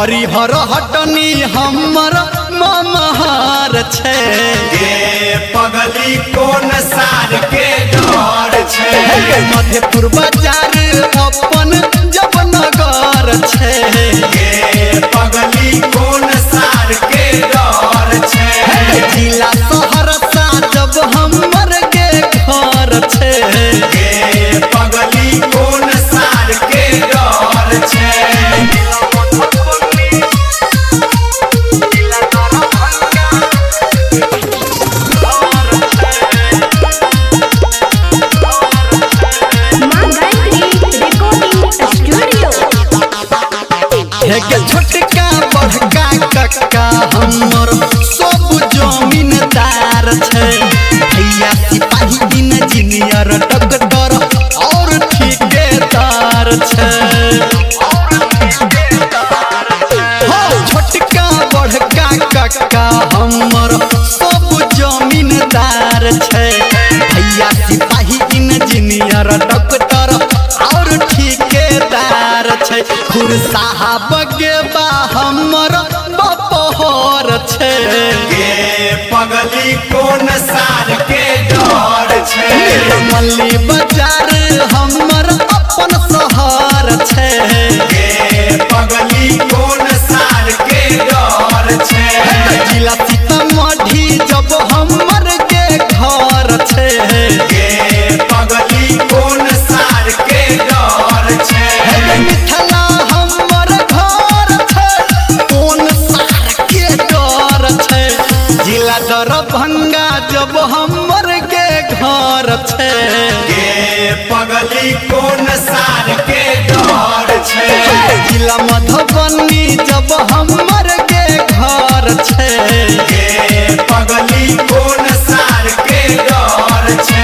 [SPEAKER 1] हरिहर हटनी हमर ममहार छे
[SPEAKER 4] गे पगली कोन सार के डर छे
[SPEAKER 1] मधेपुर बाजार अपन जब नगर छे
[SPEAKER 4] गे पगली कोन सार के डर छे
[SPEAKER 1] जिला सहरसा जब हमर के घर छे
[SPEAKER 4] गे पगली कोन सार के डर छे
[SPEAKER 1] छोटका बड़का कक्का हमर सब जमीनदार छे भैया सिपाही इंजीनियर डॉक्टर और ठेकेदार छे छोटका बड़का कक्का हमर सब जमीनदार छे भैया सिपाही इंजीनियर डॉक्टर और ठेकेदार छे खुर साहब के बा हमर बपहर छे
[SPEAKER 4] गे पगली कोन सार के डर छे
[SPEAKER 1] मल्ली बाजार हमर अपन शहर छे
[SPEAKER 4] गे पगली कोन सार के डर छे
[SPEAKER 1] जिला सीतामढ़ी जब हमर के घर छे
[SPEAKER 4] गे पगली कोन सार के डर छे
[SPEAKER 1] मिथिला हमर घर छे कोन सार के डर छे जिला दरभंगा जब हमर के घर छे
[SPEAKER 4] गे पगली कोन सार के डर छे
[SPEAKER 1] जिला मधुबनी जब हमर के घर छे
[SPEAKER 4] गे पगली कोन सार के डर छे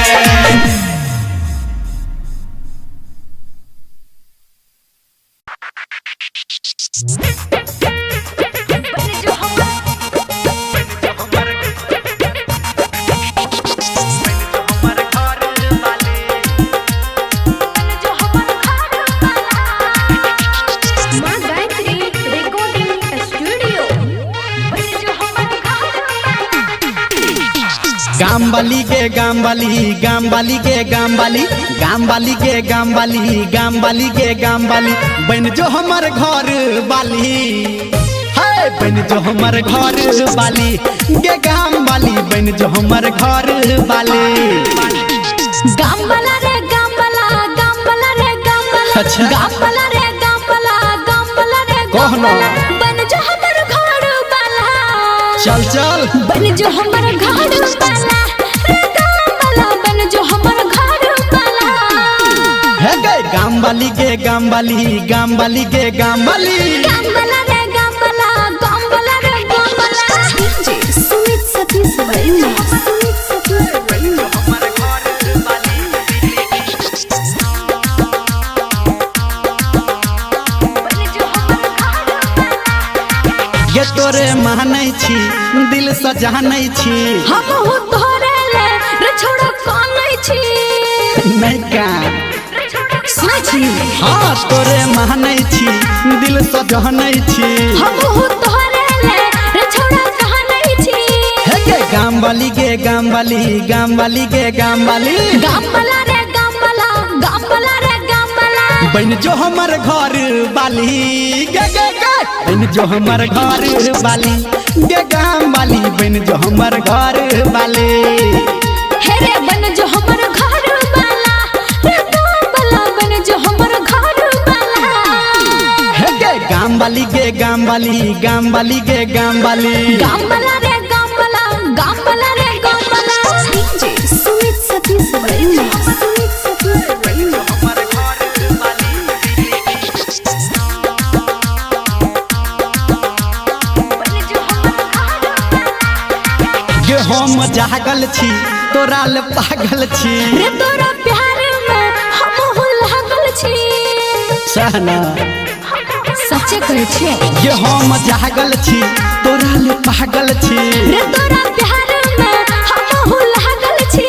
[SPEAKER 1] गामबाली के गामबाली गामबाली के गामबाली गामबाली के गामबाली गामबाली के गामबाली बन जो हमर घर बाली है बन जो हमर घर बाली गे गामबाली बन जो हमर घर बाली
[SPEAKER 2] गामबाला रे गामबाला गामबाला रे गामबाला
[SPEAKER 1] अच्छा।
[SPEAKER 2] गामबाला रे गामबाला गामबाला रे
[SPEAKER 1] कहना।
[SPEAKER 2] गामबाला बन जो हमर घर बाला
[SPEAKER 1] चल चल
[SPEAKER 2] बन जो हमर घर बाला रे गामबाला बन जो हमर घर बाला
[SPEAKER 1] है गे गामबाली के गामबाली गामबाली के गामबाली
[SPEAKER 2] गामबाला रे गामबाला गामबाला रे गामबाला
[SPEAKER 3] सुमित सतीश वर्मा सुमित सतीश वर्मा
[SPEAKER 1] ये तोरे मानै छी दिल से जानै छी
[SPEAKER 2] हम हो तोरे ले रे छोड़ कानै छी
[SPEAKER 1] नहीं का
[SPEAKER 2] सुनै छी
[SPEAKER 1] हाँ तोरे मानै छी दिल से जानै छी
[SPEAKER 2] हम हो तोरे ले रे छोड़ कानै छी
[SPEAKER 1] हे गे गामबाली के गामबाली गामबाली के गामबाली
[SPEAKER 2] गामबाला रे गामबाला गामबाला रे गामबाला
[SPEAKER 1] बन जो हमर घर बाली गे गे गे बन जो हमर घर बाली गे गामबाली बन जो हमर घर बाली
[SPEAKER 2] हे रे बन जो हमर घर बाला रे गामबाला बन जो हमर घर बाला
[SPEAKER 1] हे गे गामबाली के गामबाली गामबाली के गामबाली
[SPEAKER 2] गामबाला रे गामबाला गामबाला रे गामबाला
[SPEAKER 3] सुमित सतीश वर्मा सुमित सतीश वर्मा
[SPEAKER 1] गे हम जागल छी तोरा ले पागल छी
[SPEAKER 2] रे तोरा प्यार में हम हो लागल छी
[SPEAKER 1] सहना
[SPEAKER 2] सच्चे कहै छी
[SPEAKER 1] गे हम जागल छी तोरा ले पागल छी
[SPEAKER 2] रे तोरा प्यार में हम हो लागल छी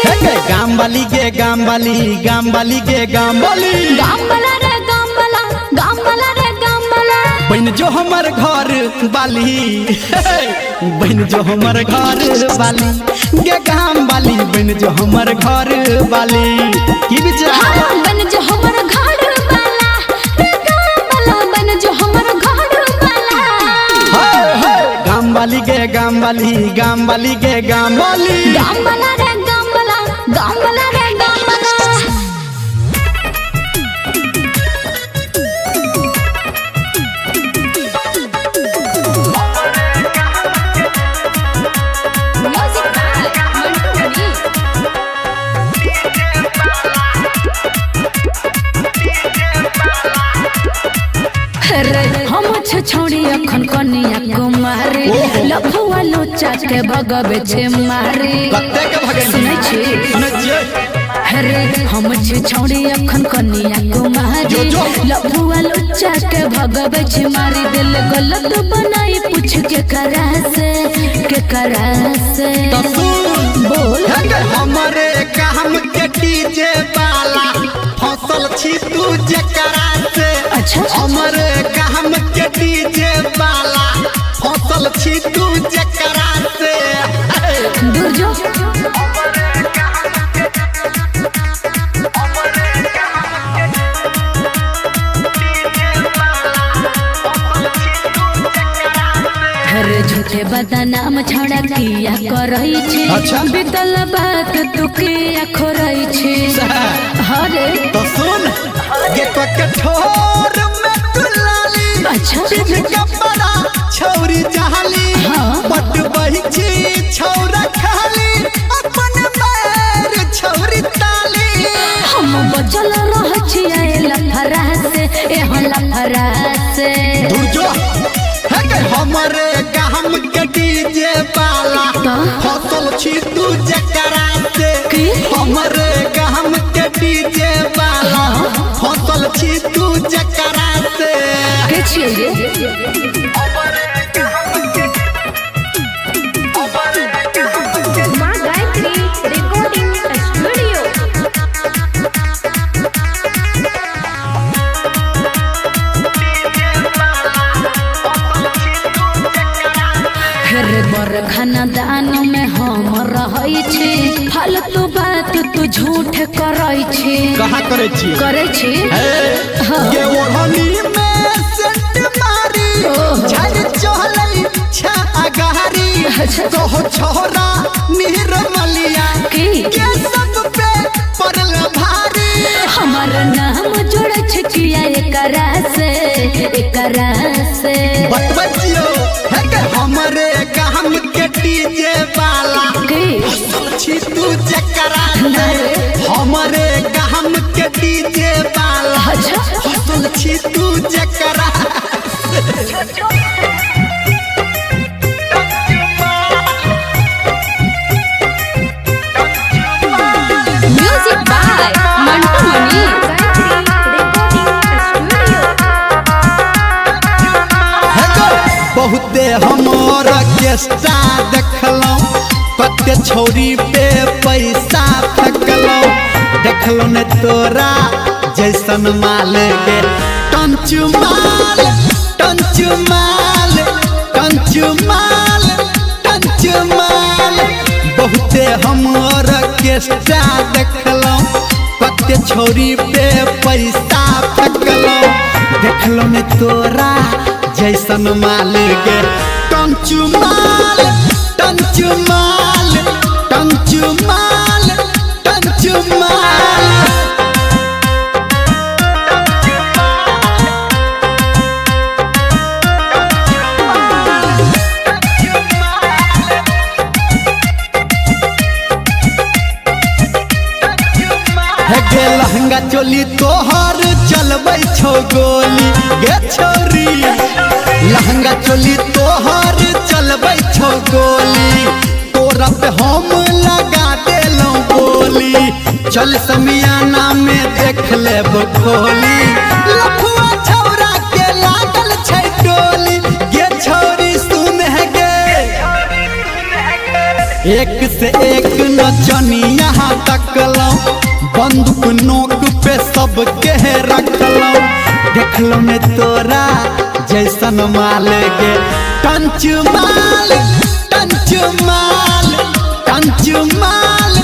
[SPEAKER 1] हे गे गामबाली के गामबाली गामबाली के गामबाली
[SPEAKER 2] गामबाला रे गामबाला गामबाला रे गामबाला
[SPEAKER 1] बन बहन जो हमर घर वाली बहन जो हमर घर वाली गे गाम वाली बहन जो हमर घर वाली की विचार
[SPEAKER 2] बन जो हमर घर वाला रे गाम वाला बन जो हमर घर वाला
[SPEAKER 1] गाम वाली गे गाम वाली गाम वाली गे गाम वाली
[SPEAKER 2] गाम वाला रे गाम वाला गाम वाला रे गाम वाला हम छोड़ी अखन कनिया कुमारी लफुआ लोचा के भगवे छे मारी
[SPEAKER 1] कत्ते के भगे
[SPEAKER 2] सुनै छी
[SPEAKER 1] सुनै छियै
[SPEAKER 2] अरे हम छोड़ी अखन कनिया कुमारी लफुआ लोचा के भगवे छे मारी दिल गलत बनाई पूछ के करा से बोल
[SPEAKER 1] हमरे काम के डीजे वाला फसल छी तू जकरा से
[SPEAKER 2] अच्छा
[SPEAKER 1] हमरे काम के डीजे वाला फसल छी तू जकरा से
[SPEAKER 2] दूर जो अरे झूठे बदनाम छौड़ा किया करई छी
[SPEAKER 1] अच्छा।
[SPEAKER 2] बीतल बात तू किया खोरई छी अरे
[SPEAKER 1] तो सुन ये के ठोर में तू लाली
[SPEAKER 2] अच्छा।
[SPEAKER 1] चिन्ह के बड़ा छौरी जहाली
[SPEAKER 2] हाँ।
[SPEAKER 1] बट बही छी छौरा खाली अपन पैर छौरी ताली
[SPEAKER 2] हम बचल रह छी लफरा से एहन लफरा से
[SPEAKER 1] दूर जो है के हमरे काम के डीजे वाला
[SPEAKER 2] तो?
[SPEAKER 1] फसल छी तू जकरा से
[SPEAKER 2] की?
[SPEAKER 1] हमरे काम के डीजे वाला फसल छी तू जकरा से
[SPEAKER 2] के छियै रे
[SPEAKER 3] माँ गायत्री रिकॉर्डिंग स्टूडियो।
[SPEAKER 2] फिर बर खानदान में हम रहै छी फालतू बात तू झूठ करई छी
[SPEAKER 1] कहाँ करे छी
[SPEAKER 2] करे छी हाँ।
[SPEAKER 1] ये ओढ़नी में सेंट मारी
[SPEAKER 2] ओह।
[SPEAKER 1] झड़ चहलई छा अगारी
[SPEAKER 2] अच्छा।
[SPEAKER 1] कहो छोरा निर्मलिया
[SPEAKER 2] की?
[SPEAKER 1] के सब पे पड़ल भारी
[SPEAKER 2] हमार नाम जोड़ छकिया एकरा से
[SPEAKER 1] बतबजियो है के हमरे काम के डीजे वाला
[SPEAKER 2] की?
[SPEAKER 1] फसल छी तू जकरा से हमरे काम के डीजे वाला
[SPEAKER 2] अच्छा।
[SPEAKER 1] फसल छी तू जकरा
[SPEAKER 2] म्यूजिक बाय मंटू मनी
[SPEAKER 1] बहुते हमर केस्टा देखलौं कते छौरी पे पैसा फेंकलौं देखलौं ने तोरा जैसन माल गे टंचू माल टंचू माल टंचू माल टंचू माल बहुते हमर केस्टा देखलौं कते छौरी पे पैसा फेंकलौं देखलौं ने तोरा जैसन माल गे टंचू माल टंचू माल टंचू माल टंचू माल गे लहंगा चोली तोहर चलबै छौ गोली गे छोरी लहंगा चोली तोहर चलबै छौ गोली तोरा पे हम लगा देलौं बोली चल समियाना में देख लेब खोली लफुआ छौरा के लागल छै टोली गे छोरी सुन है गे एक से एक नचनिया तकलौं बंदूक नोक पे सबके रखलौं देखलौं ने तोरा जैसन माल गे टंच माल टंच माल टंच माल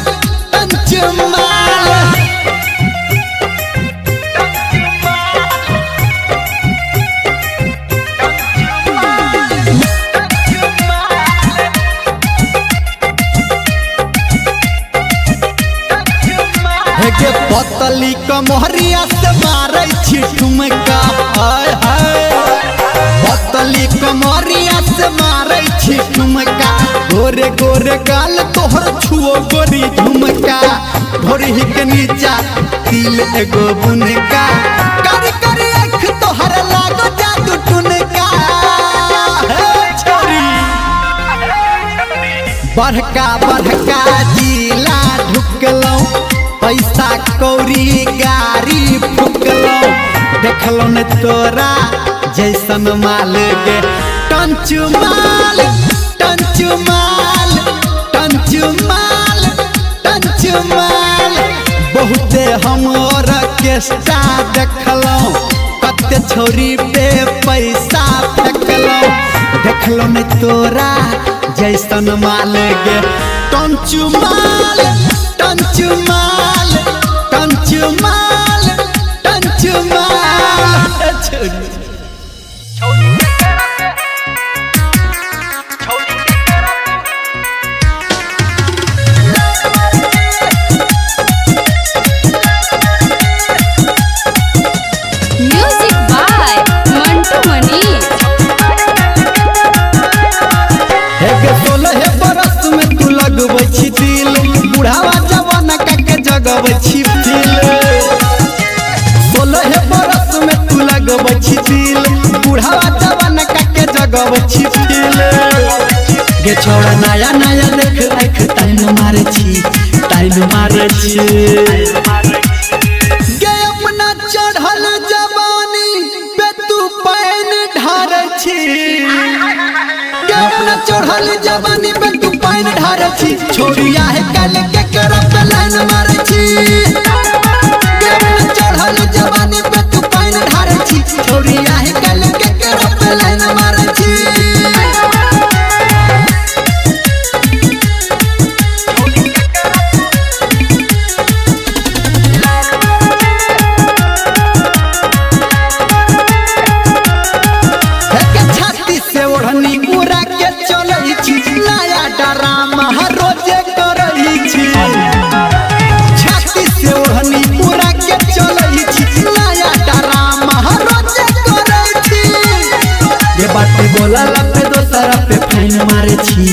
[SPEAKER 1] टंच माल गे पतली कमहरिया से मारे छी ठुमका हाय हाय पतली कमहरिया से मारे छी ठुमका गोरे गोरे गाल तोहर छुओ गोरी झुमका ढोरी के नीचा तिल एगो बुनका करी करी आँख तोहर लागो जादू टुनका हे छोरी बड़का बड़का जिला ढुकलौ पैसा कौड़ी गाड़ी फुकलो देखलो न तोरा जैसन माल गे टंच माल टंच माल टंच माल टंच माल बहुते हम ऑर्केस्ट्रा देखलो कते छोरी पे पैसा फेंकलो देखलो न तोरा जैसन माल गे टंच माल टंच माल टंच माल टंच माल
[SPEAKER 3] Music by Mantu Mani.
[SPEAKER 1] हे 16 बरस में तू लगबै छी दिल बुढ़ावा जवान के जगबै छी दिल 16 बरस में तू लगबै छी दिल बुढ़ावा जवान के जगबै छी दिल गे छोड़ा नया नया देख आँख टाइम मारे छी गे अपना चढ़ल जवानी पे तू पैन ढार छी गे अपना चढ़ल जवानी पे तू पैन ढार छी छोरिया है कल के करब लाइन मारे छी गे अपना चढ़ल जवानी पे तू पैन ढार छी छोरिया है कल के करब लाइन मारे छी बोला पे दोसरा पे फाइन मारे छी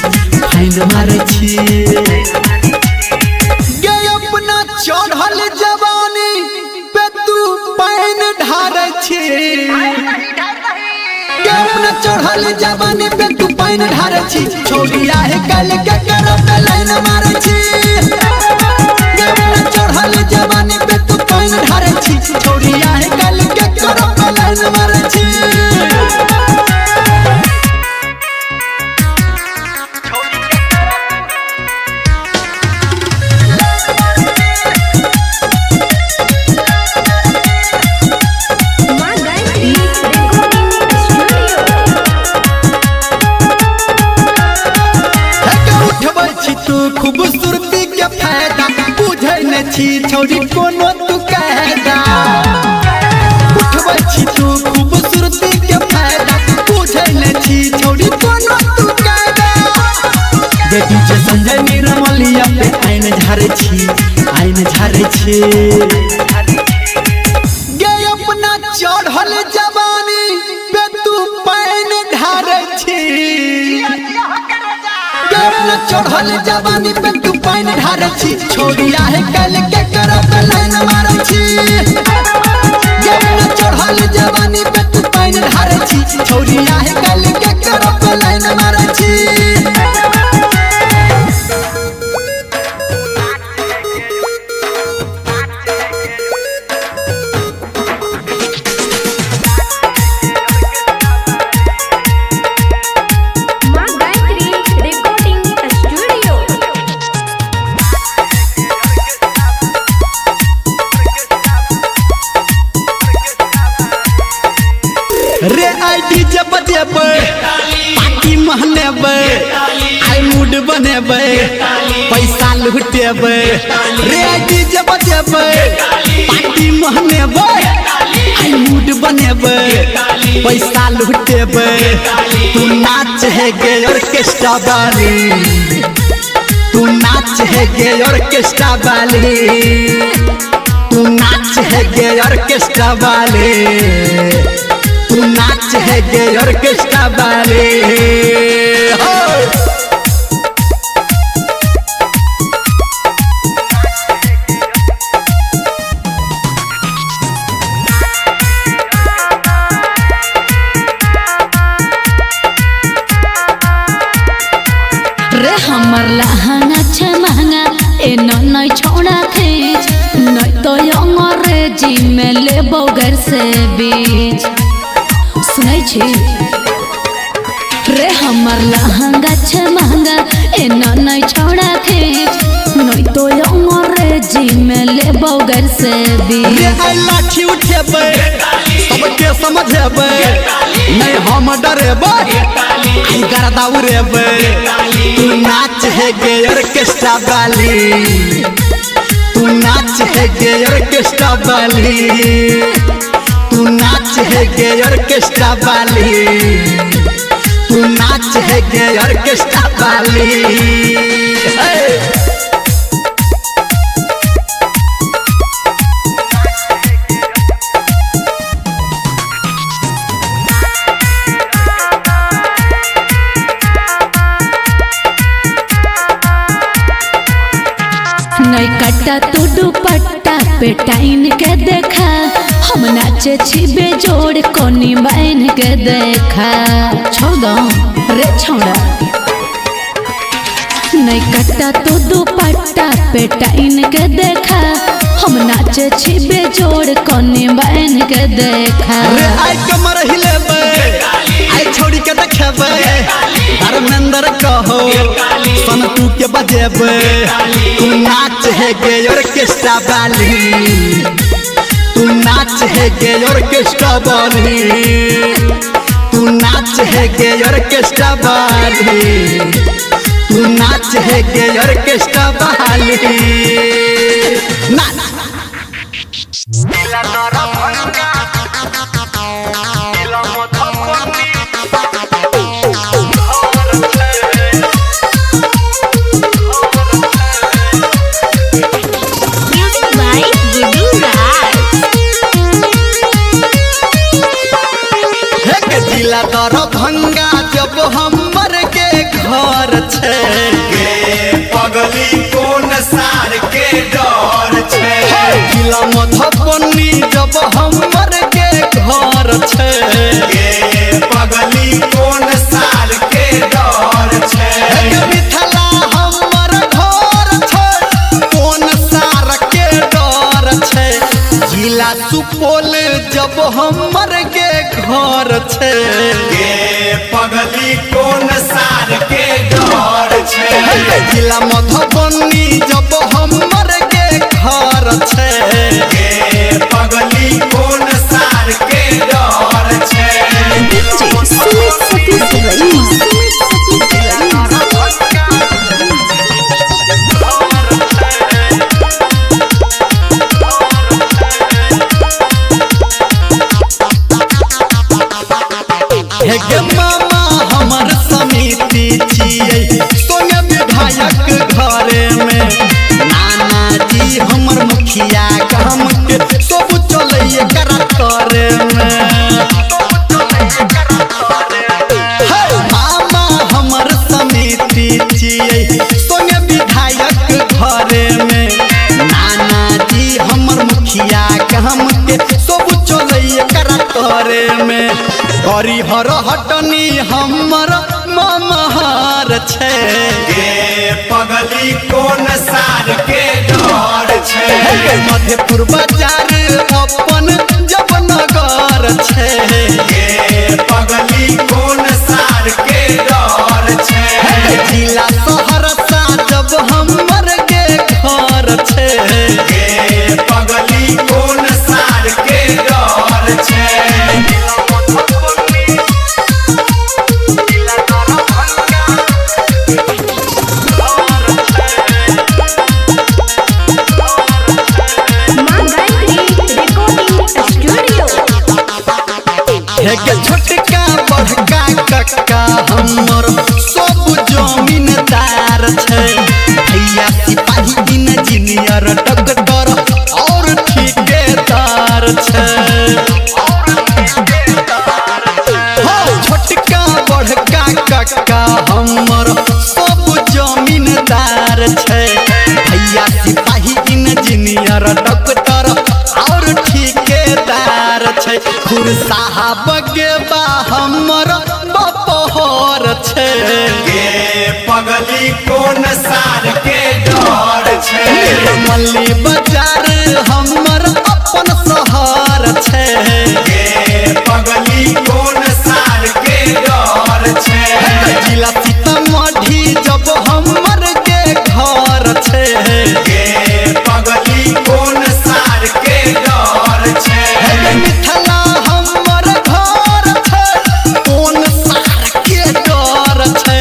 [SPEAKER 1] गे अपना चढ़ल जवानी पे तू पैन ढारे छी गे अपना चढ़ल जवानी पे तू पैन ढारे छी छोरिया है कल के करब लाइन मारे छी गे अपना चढ़ल जवानी पे तू पैन ढारे छी छोरिया है कल के करब लाइन मारे छी खूबसूरती के फायदा बुझे न छी छोरी कोनो तू कहदा उठबै छी तू खूबसूरती के फायदा बुझे न छी छोरी कोनो तू कहदा बेटी जे संजय निरमलिया पे आइन झारे छी गे अपना चढ़ल जवानी पे तू पैन ढारे छी अपना चढ़ल जवानी पे तू पैन ढारे छी छोरिया है कल के करब लाइन मारे छी अपना चढ़ल जवानी पे तू पैन ढारे छी छोरिया है कल के करब लाइन मारे छी रे आई डीजे बजेबे पार्टी महनेबे आई मूड बनेबे पैसा लुटेबे रे आई डीजे बजेबे पार्टी महनेबे आई मूड बनेबे पैसा लुटेबे तू नाच है गे ऑर्केस्ट्रा वाली तू नाच है गे ऑर्केस्ट्रा वाली तू नाच है गे ऑर्केस्ट्रा वाले तू नाच है गे ऑर्केस्ट्रा वाले हो
[SPEAKER 2] रे हमर लहंगा छे महंगा ए नई छोड़ा खींच नई तो अंग्रेजी में लेबो घर से बीज सुनै छी रे हमर लहंगा छे महंगा ए नई छोड़ा खींच नई तो अंग्रेजी में लेबो घर से बीज
[SPEAKER 1] रे आई लाठी उठेबे सबके समझेबे नहीं हम डरेबे आई गर्दा उड़ेबे तू नाच है गे ऑर्केस्ट्रा वाली तू नाच है गे ऑर्केस्ट्रा वाली तू नाच है गे ऑर्केस्ट्रा वाली तू नाच है गे ऑर्केस्ट्रा वाली
[SPEAKER 2] नई कट्टा तू दुपट्टा पे टाइन के देखा हम नाचे छी बेजोड़ कोनी बहन के देखा छोड़ रे छोड़ा नई कट्टा तू दुपट्टा पे टाइन के देखा हम नाचे छी बेजोड़ कोनी बहन के देखा
[SPEAKER 1] रे आई कमर हिलेबे आई छोड़ी के देखेबे धर्मेंद्र कहो सनटू के बजेबे तू नाच है गे ऑर्केस्ट्रा वाली तू नाच है गे ऑर्केस्ट्रा वाली तू नाच है गे ऑर्केस्ट्रा वाली तू नाच है गे ऑर्केस्ट्रा वाली नाच
[SPEAKER 3] Music by Gudu Raj.
[SPEAKER 1] एक जिला दरभंगा जब हमर के घर छे
[SPEAKER 4] गे पगली कोन सार के डर छे
[SPEAKER 1] जिला मधुबनी जब हमर के घर छे
[SPEAKER 4] गे पगली कोन सार के डर छे
[SPEAKER 1] एक मिथिला हमर घर छे कोन सार के डर छे जिला सुपौल जब हमर के घर छे
[SPEAKER 4] गे पगली कोन सार के डर छे
[SPEAKER 1] जिला मधुबनी जब हमर के घर छे
[SPEAKER 4] गे पगली कोन सार के डर छे
[SPEAKER 3] DJ Sumit Satish Verma.
[SPEAKER 1] हे गे मामा हमर समिति छियै सोने विधायक घरे में नाना जी हमर मुखिया गाम के सब चलै करा करे में हे मामा हमर समिति छियै सोने विधायक घरे में नाना जी हमर मुखिया गाम के सब चलै करा करे में हरिहर हटनी हमर ममहार छे
[SPEAKER 4] गे पगली कोन सार के डर छे
[SPEAKER 1] मधेपुर बाजार अपन जब नगर छे
[SPEAKER 4] गे पगली कोन सार के डर छे
[SPEAKER 1] जिला सहरसा जब हमर के घर छे
[SPEAKER 4] गे पगली कोन सार के डर छे
[SPEAKER 1] है के छोटका बड़का कक्का हमर सब जमीनदार छै भैया सिपाही इंजीनियर डॉक्टर और ठेकेदार छै छोटका बड़का कक्का हमर सब जमीनदार छै भैया सिपाही इंजीनियर डॉक्टर और ठेकेदार छै खुर साहब के बा हमर बपहर छै
[SPEAKER 4] गे पगली कोन सार के डर छै
[SPEAKER 1] मल्ली बाजार हमर अपन शहर छै
[SPEAKER 4] गे पगली कोन सार के डर छै
[SPEAKER 1] जिला सीतामढ़ी जब हमर के घर छै
[SPEAKER 4] गे पगली कोन सार के डर छै
[SPEAKER 1] मिथिला हमर घर छै कोन सार के डर छै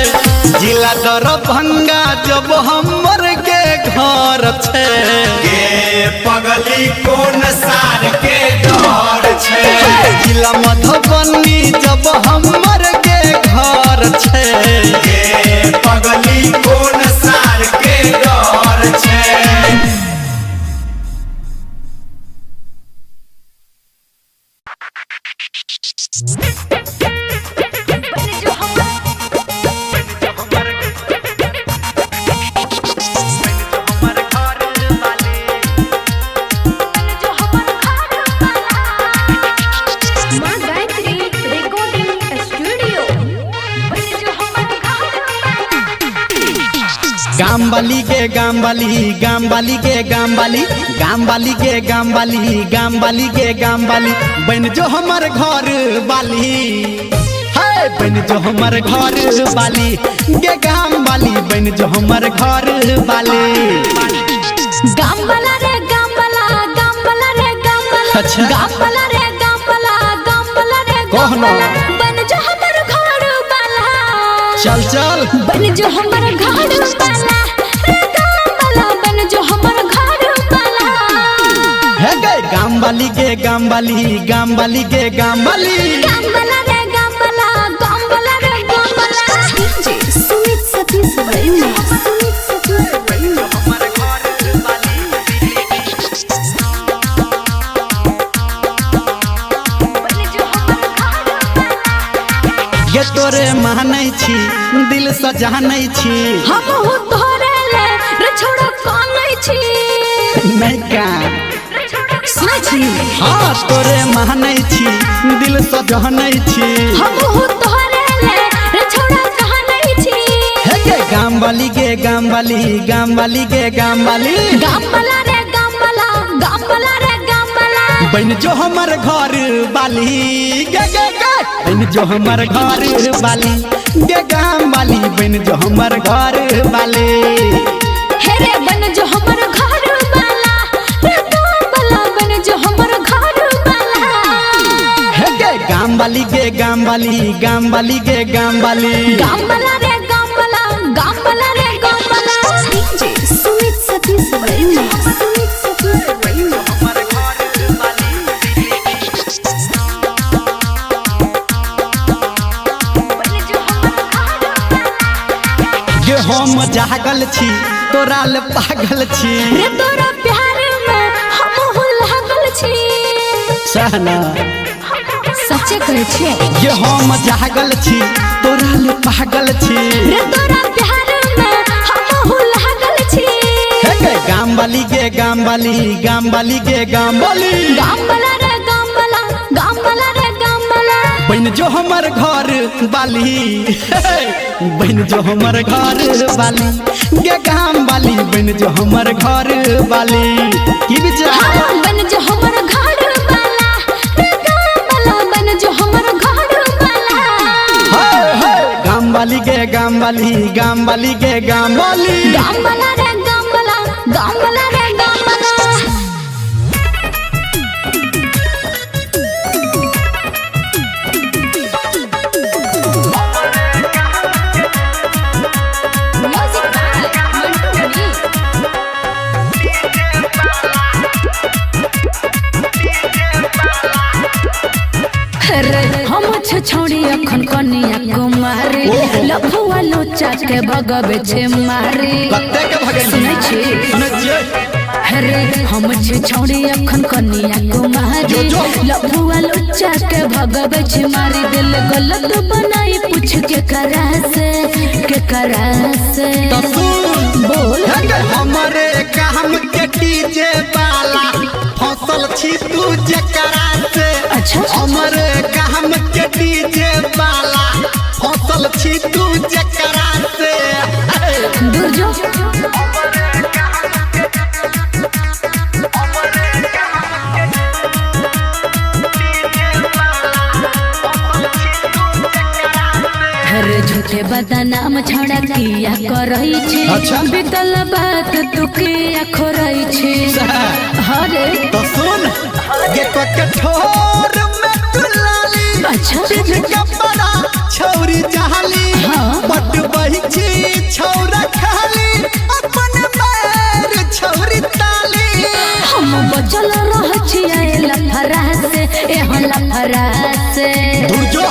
[SPEAKER 1] जिला दरभंगा जब हमर के घर छै
[SPEAKER 4] गे पगली कोन सार के डर छै
[SPEAKER 1] जिला मधुबनी जब हमर के घर छै
[SPEAKER 4] गे पगली कोन सार के डर छै
[SPEAKER 3] माँ गायत्री रिकॉर्डिंग स्टूडियो।
[SPEAKER 1] गाम वाली के गाम वाली गाम वाली के गाम वाली गाम वाली के गाम वाली गाम वाली के गाम वाली बन जो हमर घर वाली है बन जो हमर घर वाली गे गाम वाली बन जो हमर घर वाली
[SPEAKER 2] गाम वाला रे गाम वाला गाम वाला रे गाम वाला
[SPEAKER 1] अच्छा।
[SPEAKER 2] गाम वाला रे गाम वाला गाम वाला रे गाम
[SPEAKER 1] कहना।
[SPEAKER 2] वाला बन जो हमर घर वाला
[SPEAKER 1] चल चल
[SPEAKER 2] बन जो हमर घर वाला रे गाम वाला बन जो हमर घर वाला
[SPEAKER 1] है गे गाम वाली के गाम वाली गाम वाली के गाम वाली
[SPEAKER 2] गाम वाला रे गाम वाला गाम वाला रे गाम वाला
[SPEAKER 3] डीजे सुमित सतीश वर्मा। सुमित सतीश वर्मा।
[SPEAKER 1] ये तोरे मानै छी दिल से जानै छी
[SPEAKER 2] हम हो तोरे ले रे छोड़ो कानै छी
[SPEAKER 1] नहीं का
[SPEAKER 2] सुनै छी
[SPEAKER 1] हाँ तोरे मानै छी दिल से जानै छी
[SPEAKER 2] हम हो तोरे ले रे छोड़ो कानै छी
[SPEAKER 1] हे गे गाम वाली के गाम वाली गाम वाली के गाम वाली
[SPEAKER 2] गाम वाला रे गाम वाला गाम वाला रे गाम वाला
[SPEAKER 1] बन जो हमर घर वाली गे गे गे बन जो हमर घर वाली गे गाम वाली बन जो हमर घर वाली
[SPEAKER 2] हे रे बन जो हमर घर वाला रे गाम वाला बन जो हमर घर वाला
[SPEAKER 1] हे गे गाम वाली के गाम वाली गाम वाली के गाम वाली
[SPEAKER 2] गाम वाला रे गाम वाला गाम वाला रे गाम वाला
[SPEAKER 3] डीजे सुमित सतीश वर्मा। सुमित सतीश वर्मा।
[SPEAKER 1] गे हम जागल छी तोरा ले पागल छी
[SPEAKER 2] रे तोरा प्यार में हम हो लागल छी
[SPEAKER 1] सहना
[SPEAKER 2] सच्चे कहै छियै
[SPEAKER 1] गे हम जागल छी तोरा ले पागल छी
[SPEAKER 2] रे तोरा प्यार में हम हो लागल छी
[SPEAKER 1] हे गे गाम वाली के गाम वाली गाम वाली के गाम वाली
[SPEAKER 2] गाम वाला रे गाम वाला गाम वाला रे गाम वाला
[SPEAKER 1] बन जो हमर घर वाली बन जो हमर घर वाली गे गाम वाली बन जो हमर घर वाली की विचार
[SPEAKER 2] हाँ, बन जो हमर घर वाला रे गाम वाला बन जो हमर घर वाला
[SPEAKER 1] हाय हाय गाम वाली के गाम वाली गाम वाली के गाम वाली
[SPEAKER 2] गाम वाला रे गाम वाला गाम वाला रे गाम वाला अरे हम छोड़ी अखन कनिया कुमारी लफुआ लोचा के भगवे छे मारी
[SPEAKER 1] कत्ते के भगन
[SPEAKER 2] सुनै छी
[SPEAKER 1] सुनै छियै
[SPEAKER 2] अरे हम छोड़ी अखन कनिया कुमारी लफुआ लोचा के भगवे छे मारी दिल गलत बनाई पूछ के करा से
[SPEAKER 1] तो सुन
[SPEAKER 2] बोल
[SPEAKER 1] हमरे काम के डीजे वाला फसल छी तू जकरा से
[SPEAKER 2] अच्छा
[SPEAKER 1] हमरे काम के डीजे वाला फसल छी तू जकरा से
[SPEAKER 2] दूर जो अरे झूठे बदनाम छड़ा किया करई छी
[SPEAKER 1] अच्छा।
[SPEAKER 2] बितल बात तू किया खोरई छी हरे
[SPEAKER 1] तो सुन ये तो कठोर में तुलाली
[SPEAKER 2] अच्छा
[SPEAKER 1] कपड़ा छौरी जहाली
[SPEAKER 2] हाँ।
[SPEAKER 1] बट बही छी छौरा खाली अपन पैर छौरी ताली
[SPEAKER 2] हम बचल रह छिया लफरा से एह लफरा से
[SPEAKER 1] दूर जो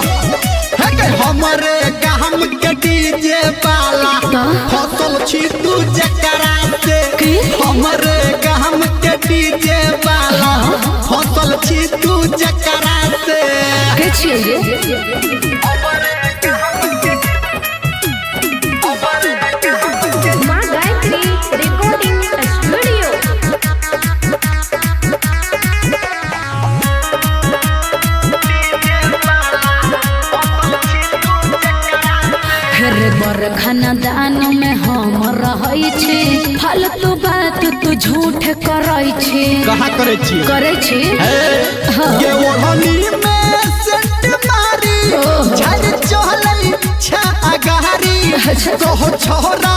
[SPEAKER 1] है के हमरे काम के डीजे वाला
[SPEAKER 2] तो?
[SPEAKER 1] फसल छी तू जकरा से
[SPEAKER 2] की?
[SPEAKER 1] हमरे काम के डीजे वाला फसल छी तू जकरा से
[SPEAKER 2] के छिए ये
[SPEAKER 3] माँ गायत्री रिकॉर्डिंग स्टूडियो।
[SPEAKER 2] फिर बर खाना दान में हम रहै छी फालतू बात तू झूठ करई छी
[SPEAKER 1] कहाँ करे छी
[SPEAKER 2] करे छी हाँ।
[SPEAKER 1] ये ओढ़नी में सेंट मारी झल चहलई छा अगारी
[SPEAKER 2] अच्छा।
[SPEAKER 1] कहो छोरा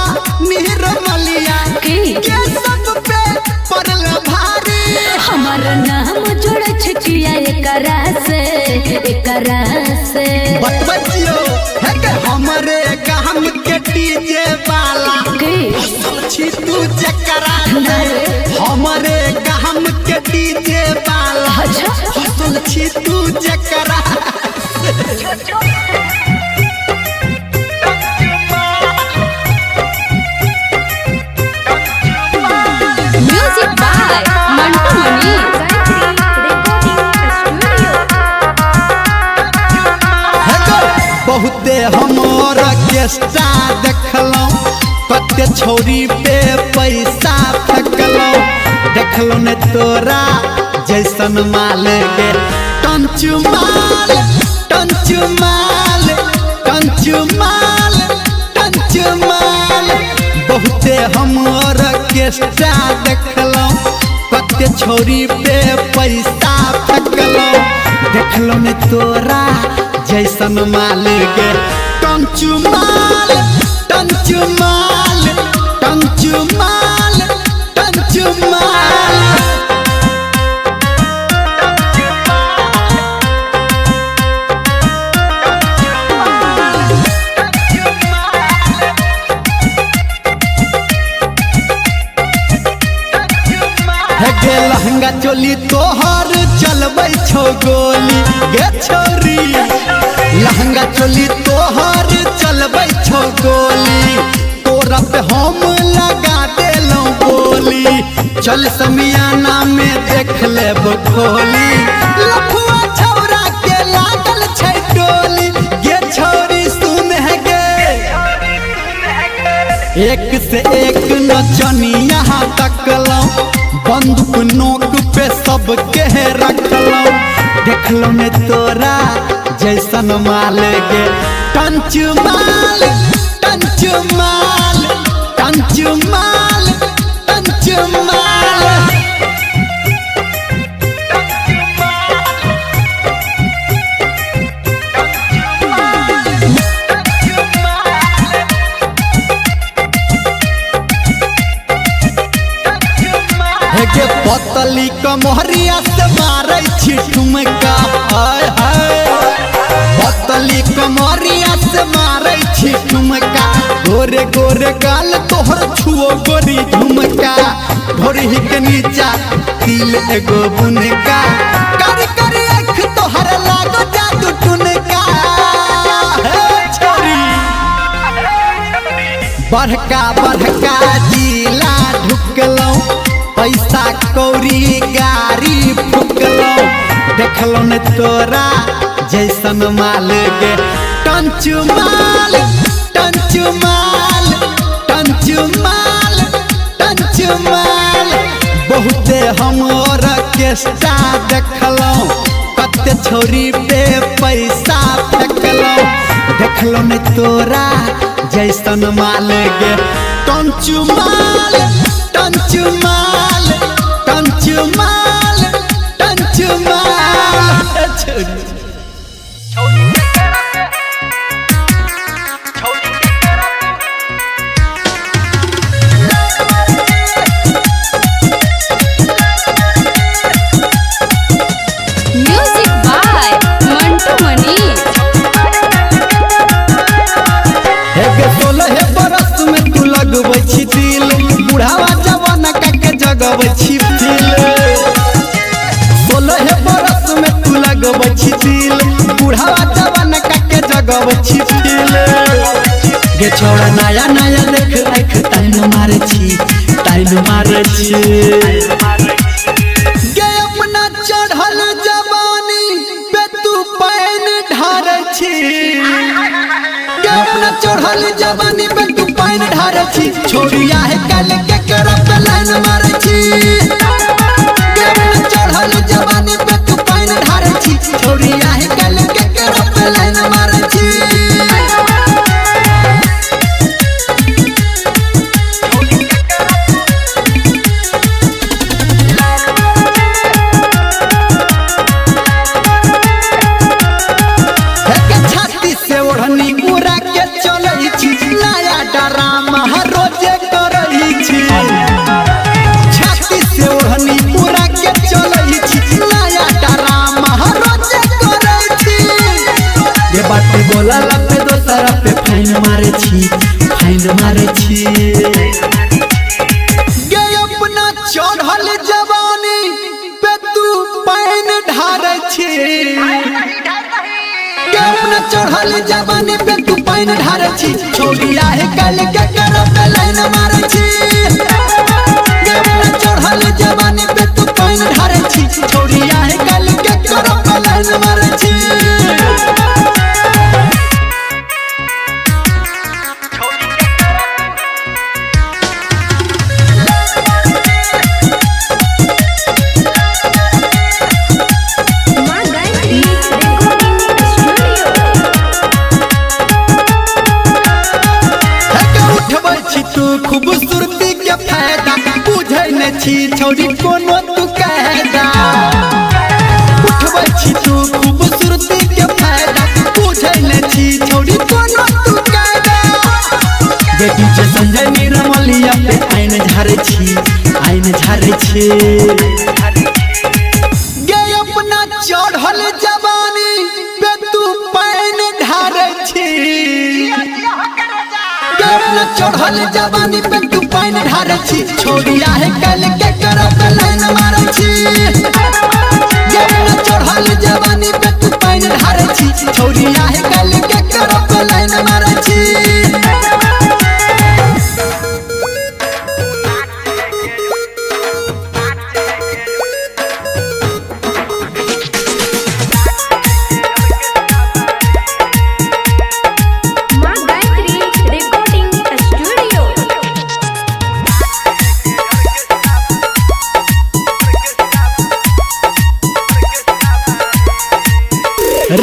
[SPEAKER 1] निर्मलिया
[SPEAKER 2] की?
[SPEAKER 1] के सब पे पड़ल भारी
[SPEAKER 2] हमार नाम जोड़ छिया एकरा से
[SPEAKER 1] बतबजियो है के हमरे काम के डीजे वाला
[SPEAKER 2] की?
[SPEAKER 1] फसल छी तू जकरा से हमरे काम के डीजे वाला
[SPEAKER 2] अच्छा।
[SPEAKER 1] फसल छी तू जकरा
[SPEAKER 3] म्यूजिक बाय मंटू मनी।
[SPEAKER 1] बहुते हमर केस्टा देखलौं कते छौरी पे पैसा फेंकलौं देखलौं ने तोरा जैसन माल गे टंचू माल टंचू माल टंचू माल टंचू माल बहुते हमर केस्टा देखलौं कते छौरी पे पैसा फेंकलौं देखलौं ने तोरा जैसन माल गे टंचू माल टंचू माल टंचू माल टंचू माल है गे लहंगा चोली तोहर चलबै छौ गोली गे छोरी लहंगा चोली तोहर चलबै छौ गोली तोरा पे हम लगा देलौं बोली चल समियाना में देख लेब खोली लफुआ छौरा के लागल छै टोली गे छोरी सुन है गे एक से एक नचनिया तकलौं बंदूक नोक पे सबके रखलौं देखलौं ने तोरा जैसन माल गे टंचू माल टंचू माल टंचू माल टंचू माल के पतली कमहरिया से मारै छी ठुमका हाय हाय पतली कमहरिया से मारै छी ठुमका गोरे गोरे गाल तोहर छुओ गोरी झुमका ढोरी के नीचा तिल एगो बुनका कर कर आँख तोहर लागो जादू बड़का बड़का जिला ढुकलौ पैसा कौड़ी गाड़ी फुकलौ देखलौ न तोरा जैसन माल गे टंचू माल टंचू माल टंचू माल टंचू माल बहुते हम ऑर्केस्ट्रा देखलौ कते छोरी पे पैसा फेंकलौ देखलौ न तोरा जैसन माल गे टंचू माल टंचू माल टंचू माल टंचू माल
[SPEAKER 3] Music by Mantu Mani.
[SPEAKER 1] हे 16 बरस में तू लगबै छी दिल बुढ़ावा जवान के जगबै छी दिल 16 बरस में तू लगबै छी दिल बुढ़ावा जवान के जगबै छी दिल गे छोड़ा नया नया देख आँख ताइन मारे छी गे अपना चढ़ल जवानी पे तू पैन ढारे छी अपना चढ़ल जवानी पे तू पाइन ढारे छी छोड़िया है कल के करब लाइन मारे छी अपना चढ़ल जवानी पे तू पाइन ढारे छी छोड़िया है कल के करब लाइन मारे छी बोला पे दोसरा पे फाइन मारे छी गे अपना चढ़ल जवानी पे तू पाइन ढारे छी गे अपना चढ़ल जवानी पे तू पाइन ढारे छी छोड़िया है कल के करब लाइन मारे छी गे अपना चढ़ल जवानी पे तू पाइन ढारे छी छोड़िया है कल के करब लाइन मारे छी खूबसूरती के फायदा बुझे न छी छोड़ी कोनो तू कहदा उठबै छी तू खूबसूरती के फायदा बुझे न छी छोड़ी कोनो तू कहदा बेटी जे संजय निरमलिया पे आइन झारे छी गे अपना चढ़ल जवानी पे तू पाइन ढारे छी अपना चढ़ल जवानी पे तू पाइन ढारे छी छोड़िया है कल के करब लाइन मारे छी अपना चढ़ल जवानी पे तू पाइन ढारे छी छोड़िया है कल के करब लाइन मारे छी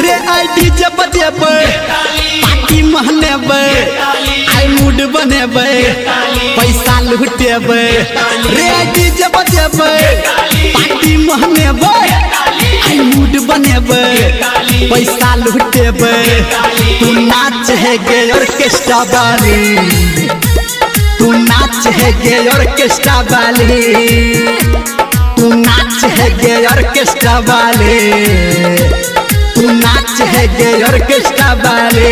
[SPEAKER 1] रे आई डीजे बजेबै पार्टी महनेबै आई मूड बनेबै पैसा लुटेबै रे आई डीजे बजेबै पार्टी महनेबै आई मूड बनेबै पैसा लुटेबै तू नाच है गे ऑर्केस्ट्रा वाली तू नाच है गे ऑर्केस्ट्रा वाली तू नाच है गे ऑर्केस्ट्रा वाली तू नाच है गे ऑर्केस्ट्रा वाले